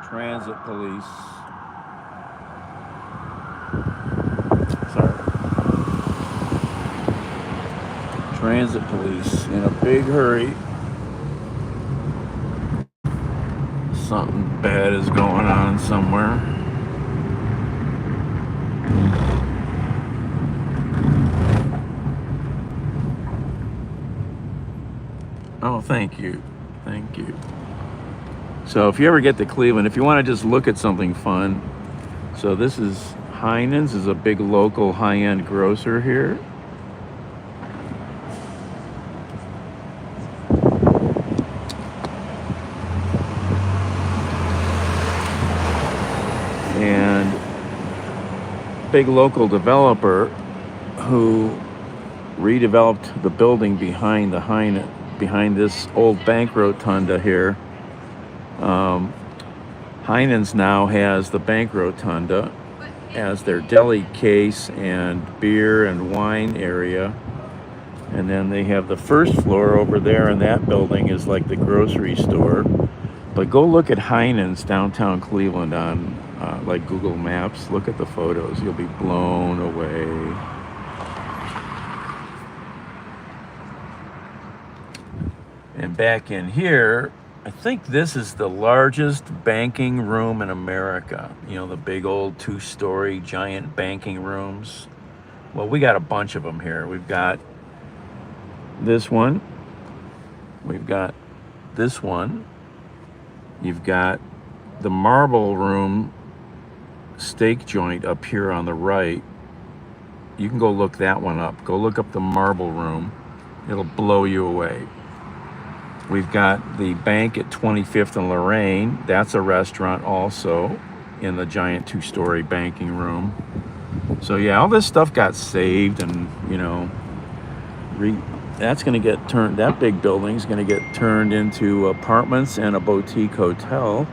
Transit police. Transit police in a big hurry. Something bad is going on somewhere. Oh, thank you. Thank you. So if you ever get to Cleveland, if you want to just look at something fun, so this is Heinen's, is a big local high-end grocer here. And big local developer who redeveloped the building behind the behind this old bank rotunda here. Heinen's now has the bank rotunda as their deli case and beer and wine area. And then they have the first floor over there, and that building is like the grocery store. But go look at Heinen's downtown Cleveland on like Google Maps. Look at the photos. You'll be blown away. And back in here, I think this is the largest banking room in America. You know, the big old 2-story giant banking rooms. Well, we got a bunch of them here. We've got this one. We've got this one. You've got the Marble Room steak joint up here on the right. You can go look that one up. Go look up the Marble Room. It'll blow you away. We've got the bank at 25th and Lorraine. That's a restaurant also in the giant 2-story banking room. So yeah, all this stuff got saved, and you know, that's going to get turned. That big building's going to get turned into apartments and a boutique hotel.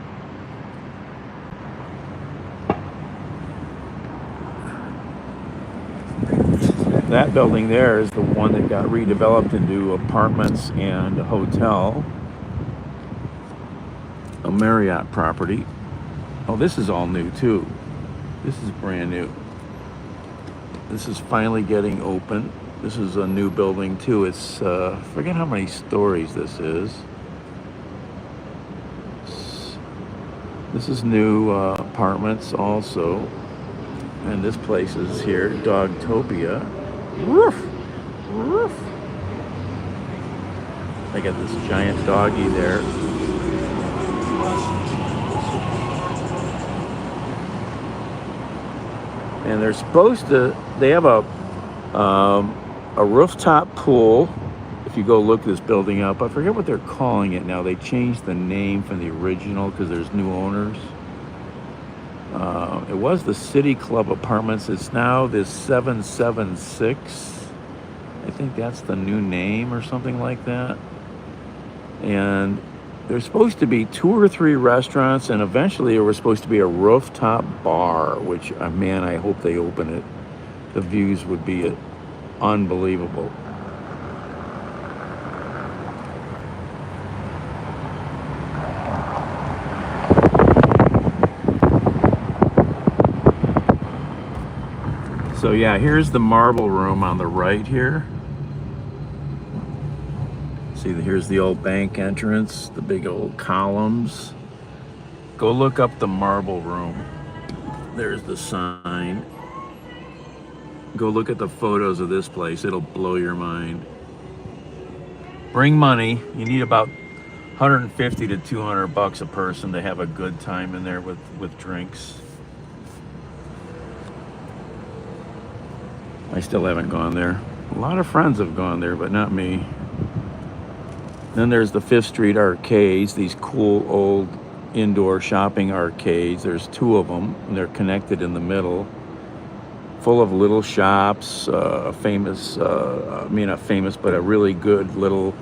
That building there is the one that got redeveloped into apartments and a hotel, a Marriott property. Oh, this is all new too. This is brand new. This is finally getting open. This is a new building too. It's, forget how many stories this is. This is new apartments also. And this place is here, Dogtopia. Woof, woof. I got this giant doggy there. And they're supposed to, they have a rooftop pool. If you go look this building up, I forget what they're calling it now. They changed the name from the original because there's new owners. It was the City Club Apartments. It's now this 776. I think that's the new name or something like that. And there's supposed to be 2 or 3 restaurants, and eventually there was supposed to be a rooftop bar, which, man, I hope they open it. The views would be unbelievable. So yeah, here's the Marble Room on the right here. See, here's the old bank entrance, the big old columns. Go look up the Marble Room. There's the sign. Go look at the photos of this place. It'll blow your mind. Bring money. You need about 150 to 200 bucks a person to have a good time in there with drinks. I still haven't gone there. A lot of friends have gone there, but not me. Then there's the 5th Street Arcades, these cool old indoor shopping arcades. There's 2 of them, and they're connected in the middle. Full of little shops, not famous, but a really good little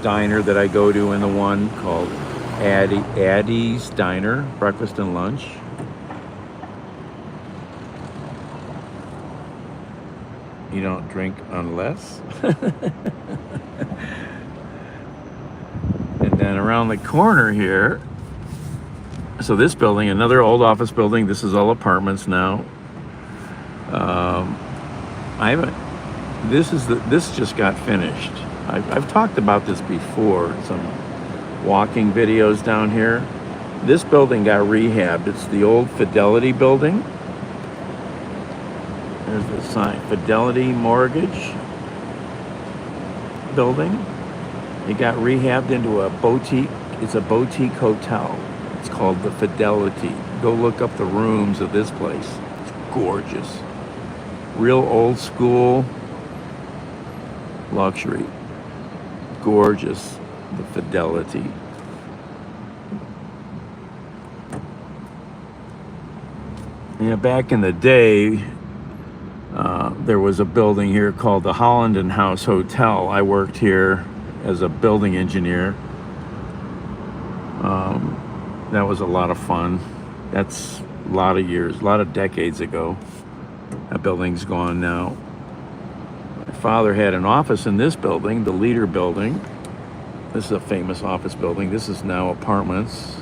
diner that I go to in the one called Addie's Diner, breakfast and lunch. You don't drink unless. And then around the corner here, so this building, another old office building. This is all apartments now. This just got finished. I've talked about this before. Some walking videos down here. This building got rehabbed. It's the old Fidelity building. There's the sign, Fidelity Mortgage building. It got rehabbed into a boutique. It's a boutique hotel. It's called the Fidelity. Go look up the rooms of this place. It's gorgeous. Real old school luxury. Gorgeous. The Fidelity. Yeah, back in the day, there was a building here called the Holland House Hotel. I worked here as a building engineer. That was a lot of fun. That's a lot of years, a lot of decades ago. That building's gone now. My father had an office in this building, the Leader Building. This is a famous office building. This is now apartments.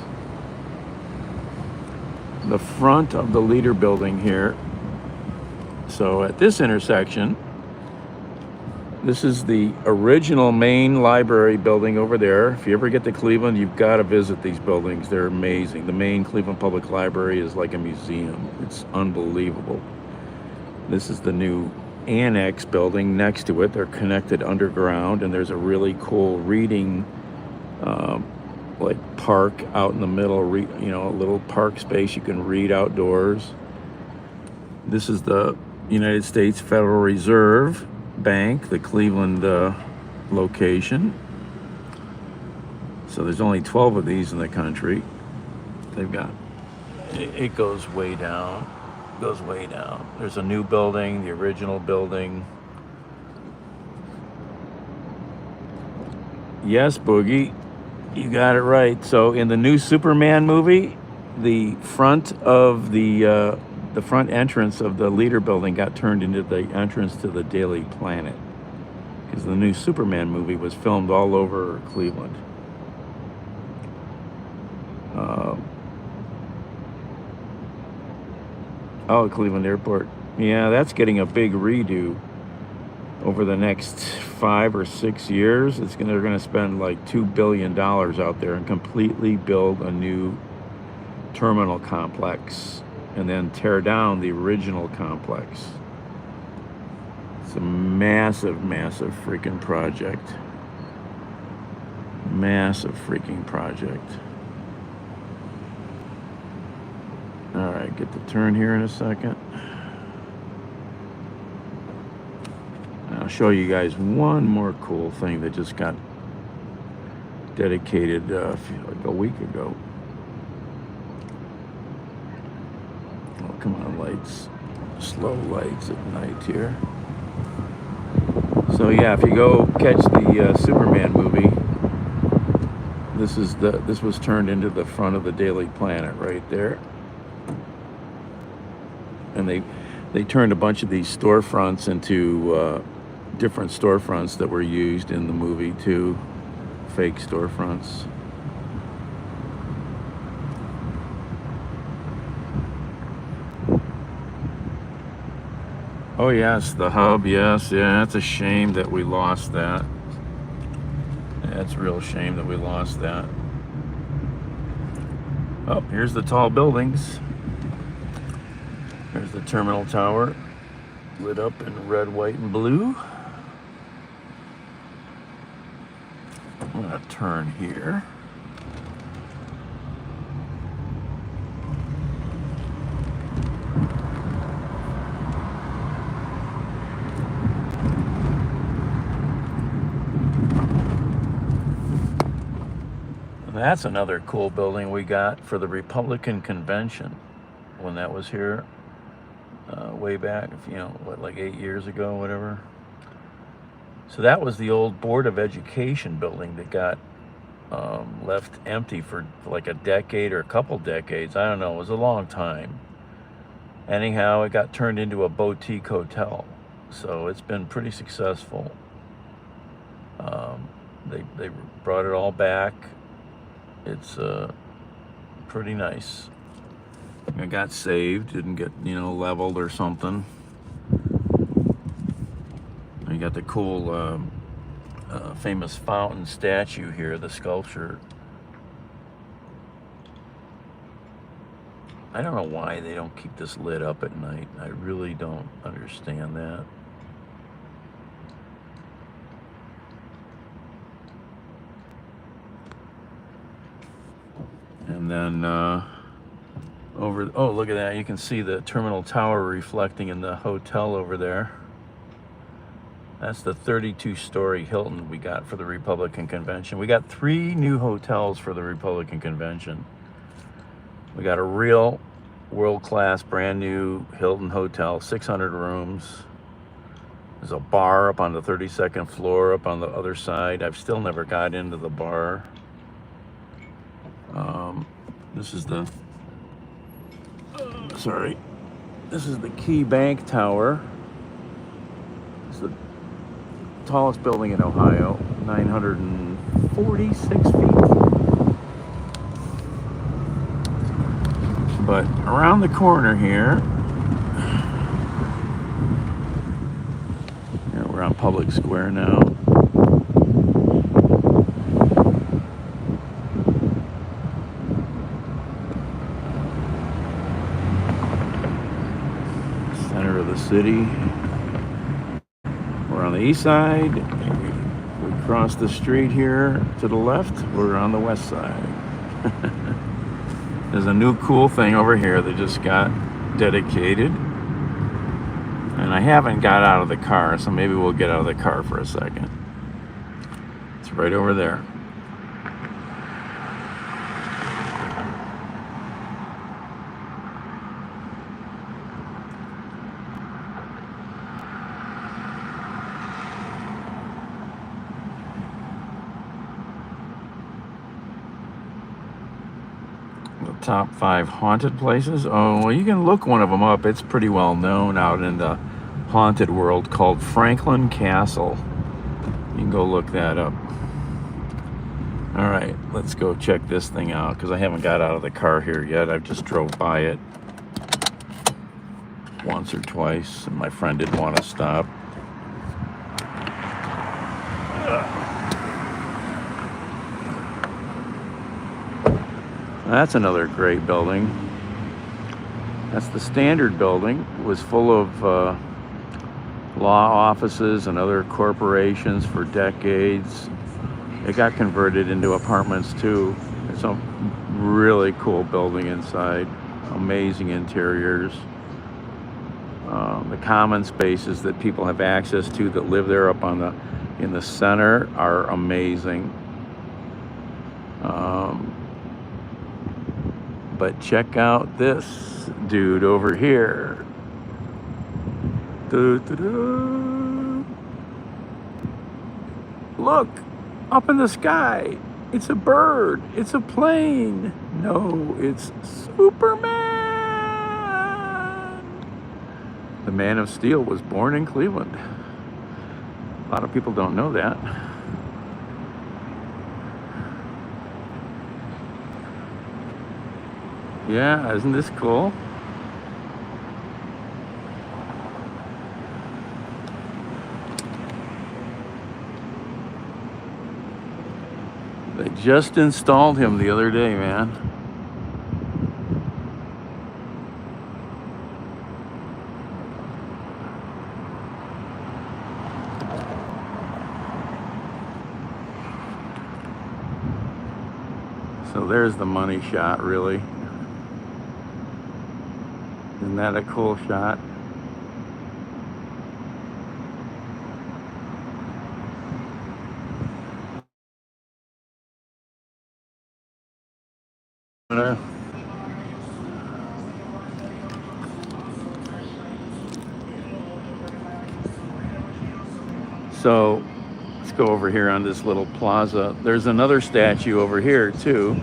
The front of the Leader Building here. So at this intersection, this is the original main library building over there. If you ever get to Cleveland, you've got to visit these buildings. They're amazing. The main Cleveland Public Library is like a museum. It's unbelievable. This is the new annex building next to it. They're connected underground, and there's a really cool reading like park out in the middle, a little park space you can read outdoors. This is the United States Federal Reserve Bank, the Cleveland location. So there's only 12 of these in the country. They've got, it goes way down, There's a new building, the original building. Yes, Boogie, you got it right. So in the new Superman movie, the front of the front entrance of the Leader Building got turned into the entrance to the Daily Planet, because the new Superman movie was filmed all over Cleveland. Cleveland Airport. Yeah, that's getting a big redo over the next 5 or 6 years. They're gonna spend like $2 billion out there and completely build a new terminal complex, and then tear down the original complex. It's a massive, massive freaking project. Massive freaking project. All right, get the turn here in a second. I'll show you guys one more cool thing that just got dedicated like a week ago. Oh, come on, lights. Slow lights at night here. So yeah, if you go catch the Superman movie, this was turned into the front of the Daily Planet right there. And they turned a bunch of these storefronts into different storefronts that were used in the movie too, fake storefronts. Oh yes, the hub, yes, yeah, it's a shame that we lost that. That's a real shame that we lost that. Oh, here's the tall buildings. There's the terminal tower, lit up in red, white, and blue. I'm gonna turn here. That's another cool building we got for the Republican convention when that was here way back, like 8 years ago, whatever. So that was the old Board of Education building that got left empty for like a decade or a couple decades. I don't know, it was a long time. Anyhow, it got turned into a boutique hotel. So it's been pretty successful. They brought it all back. It's pretty nice. It got saved, didn't get leveled or something. And you got the cool famous fountain statue here, the sculpture. I don't know why they don't keep this lit up at night. I really don't understand that. And then over, oh, look at that. You can see the terminal tower reflecting in the hotel over there. That's the 32-story Hilton we got for the Republican Convention. We got 3 new hotels for the Republican Convention. We got a real world-class, brand new Hilton hotel, 600 rooms. There's a bar up on the 32nd floor up on the other side. I've still never got into the bar. This is the, this is the Key Bank Tower. This is the tallest building in Ohio, 946 feet. But around the corner here, we're on Public Square now. Center of the city. We're on the east side. We cross the street here to the left. We're on the west side. There's a new cool thing over here that just got dedicated. And I haven't got out of the car, so maybe we'll get out of the car for a second. It's right over there. The top 5 haunted places. Oh, well, you can look one of them up. It's pretty well known out in the haunted world, called Franklin Castle. You can go look that up. All right, let's go check this thing out, because I haven't got out of the car here yet. I've just drove by it once or twice, and my friend didn't want to stop. That's another great building. That's the Standard Building. It was full of law offices and other corporations for decades. It got converted into apartments too. It's a really cool building inside. Amazing interiors. The common spaces that people have access to that live there up on in the center are amazing. But check out this dude over here. Doo-doo-doo. Look, up in the sky. It's a bird. It's a plane. No, it's Superman. The Man of Steel was born in Cleveland. A lot of people don't know that. Yeah, isn't this cool? They just installed him the other day, man. So there's the money shot, really. Isn't that a cool shot? So let's go over here on this little plaza. There's another statue over here too,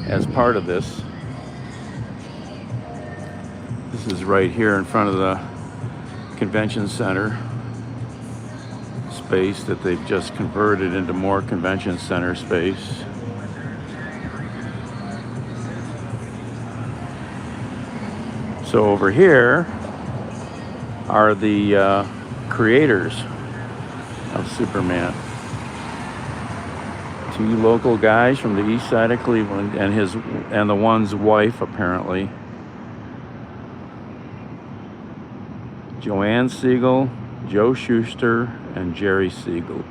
as part of this. This is right here in front of the convention center space that they've just converted into more convention center space. So over here are the creators of Superman. 2 local guys from the east side of Cleveland, and the one's wife, apparently. Joanne Siegel, Joe Shuster, and Jerry Siegel.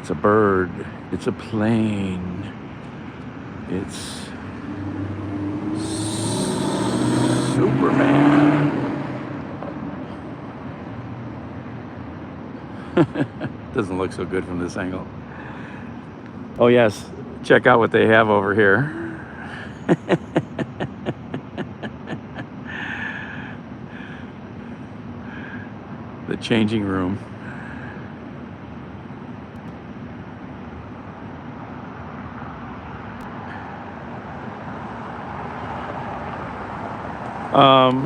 It's a bird. It's a plane. It's Superman. Doesn't look so good from this angle. Oh yes, check out what they have over here. The changing room.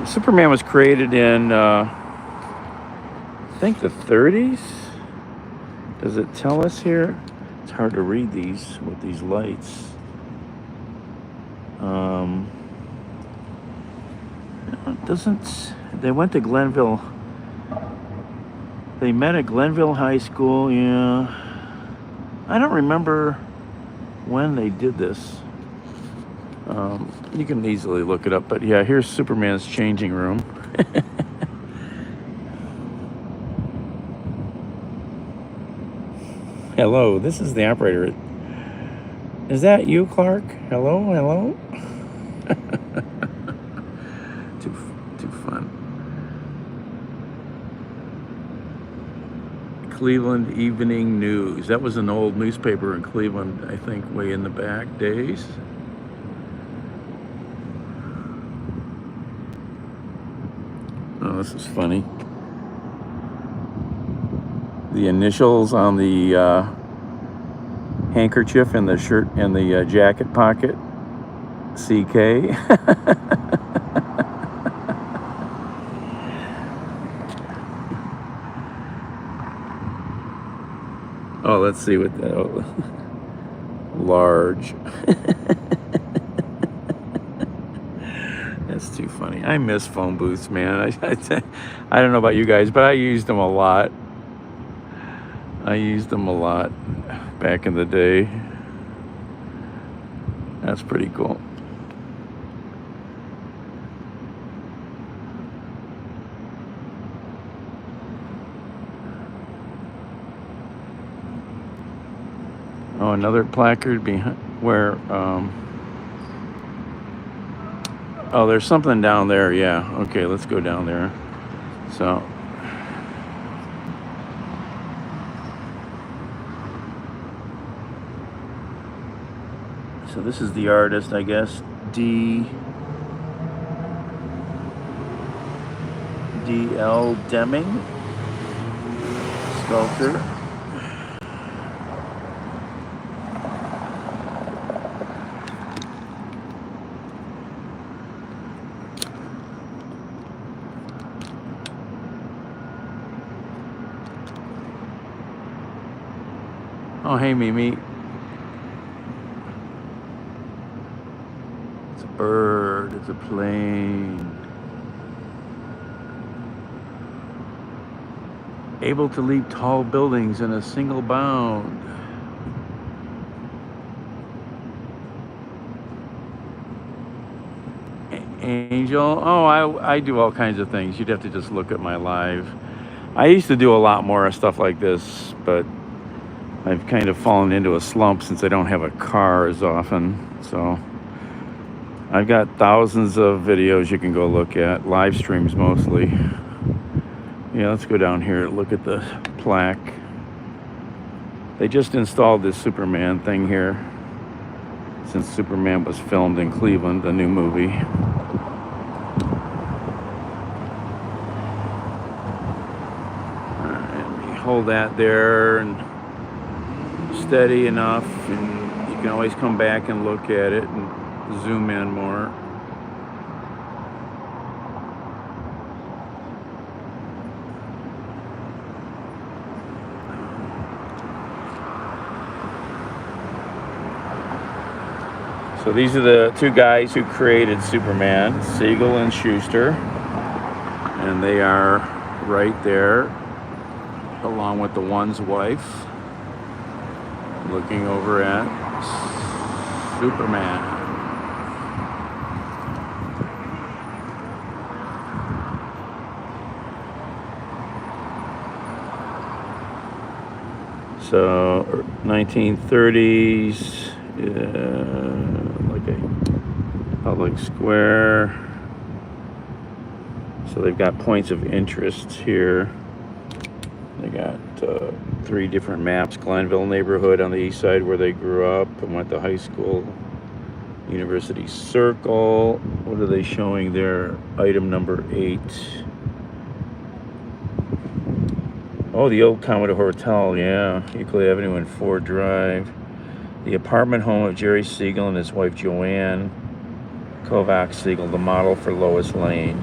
Superman was created in, I think, the 30s. Does it tell us here? It's hard to read these with these lights. It doesn't. They went to Glenville. They met at Glenville High School. Yeah. I don't remember when they did this. You can easily look it up, but yeah, here's Superman's changing room. Hello, this is the operator. Is that you, Clark? Hello, hello. Too fun. Cleveland Evening News. That was an old newspaper in Cleveland, I think, way in the back days. Oh, this is funny. The initials on the handkerchief and the shirt and the jacket pocket. CK. Oh, let's see what the large. That's too funny. I miss phone booths, man. I don't know about you guys, but I used them a lot. Back in the day. That's pretty cool. Oh, another placard behind where, oh, there's something down there. Yeah. Okay, let's go down there. So this is the artist, I guess, D.L. Deming, sculptor. Oh, hey, Mimi. It's a bird. It's a plane. Able to leap tall buildings in a single bound. Angel. Oh, I do all kinds of things. You'd have to just look at my live. I used to do a lot more stuff like this, but I've kind of fallen into a slump since I don't have a car as often. So I've got thousands of videos you can go look at, live streams mostly. Yeah, let's go down here and look at the plaque. They just installed this Superman thing here since Superman was filmed in Cleveland, the new movie. And we hold that there and steady enough, and you can always come back and look at it and zoom in more. So these are the two guys who created Superman, Siegel and Schuster, and they are right there along with the one's wife, looking over at Superman. So 1930s, like a public square. So they've got points of interest here. They got 3 different maps. Glenville neighborhood on the east side where they grew up and went to high school. University Circle. What are they showing there? Item number 8. Oh, the old Commodore Hotel, yeah. Euclid Avenue and Ford Drive. The apartment home of Jerry Siegel and his wife Joanne Kovacs Siegel, the model for Lois Lane.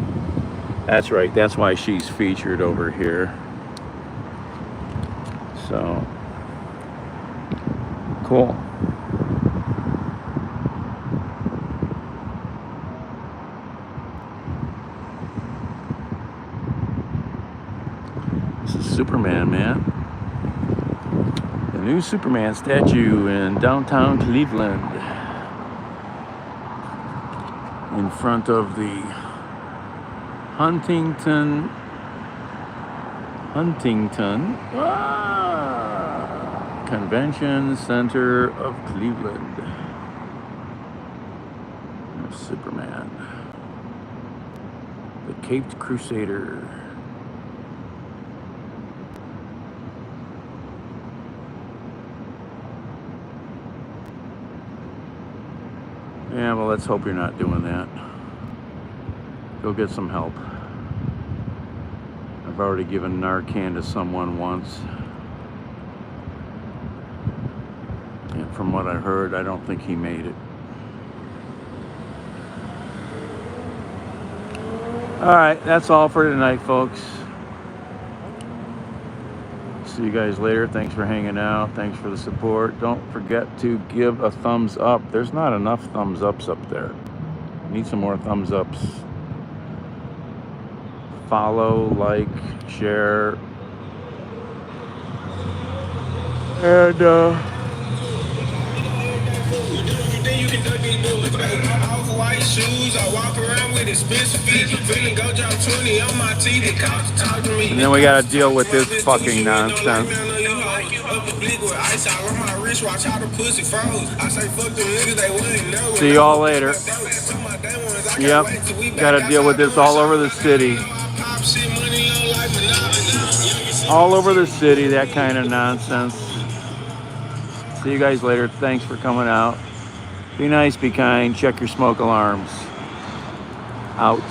That's right, that's why she's featured over here. So, cool. This is Superman, man. The new Superman statue in downtown Cleveland. In front of the Huntington Convention Center of Cleveland. There's Superman. The Caped Crusader. Yeah, well, let's hope you're not doing that. Go get some help. I've already given Narcan to someone once. And from what I heard, I don't think he made it. All right, that's all for tonight, folks. See you guys later. Thanks for hanging out. Thanks for the support. Don't forget to give a thumbs up. There's not enough thumbs ups up there. Need some more thumbs ups. Follow, like, share. And white shoes, I walk around with expensive feet. Feeling go drop 20 on my teeth. The cops talk to me. And then we gotta deal with this fucking nonsense. See y'all later. Yep, gotta deal with this all over the city. All over the city, that kind of nonsense. See you guys later. Thanks for coming out. Be nice, be kind, check your smoke alarms. Out.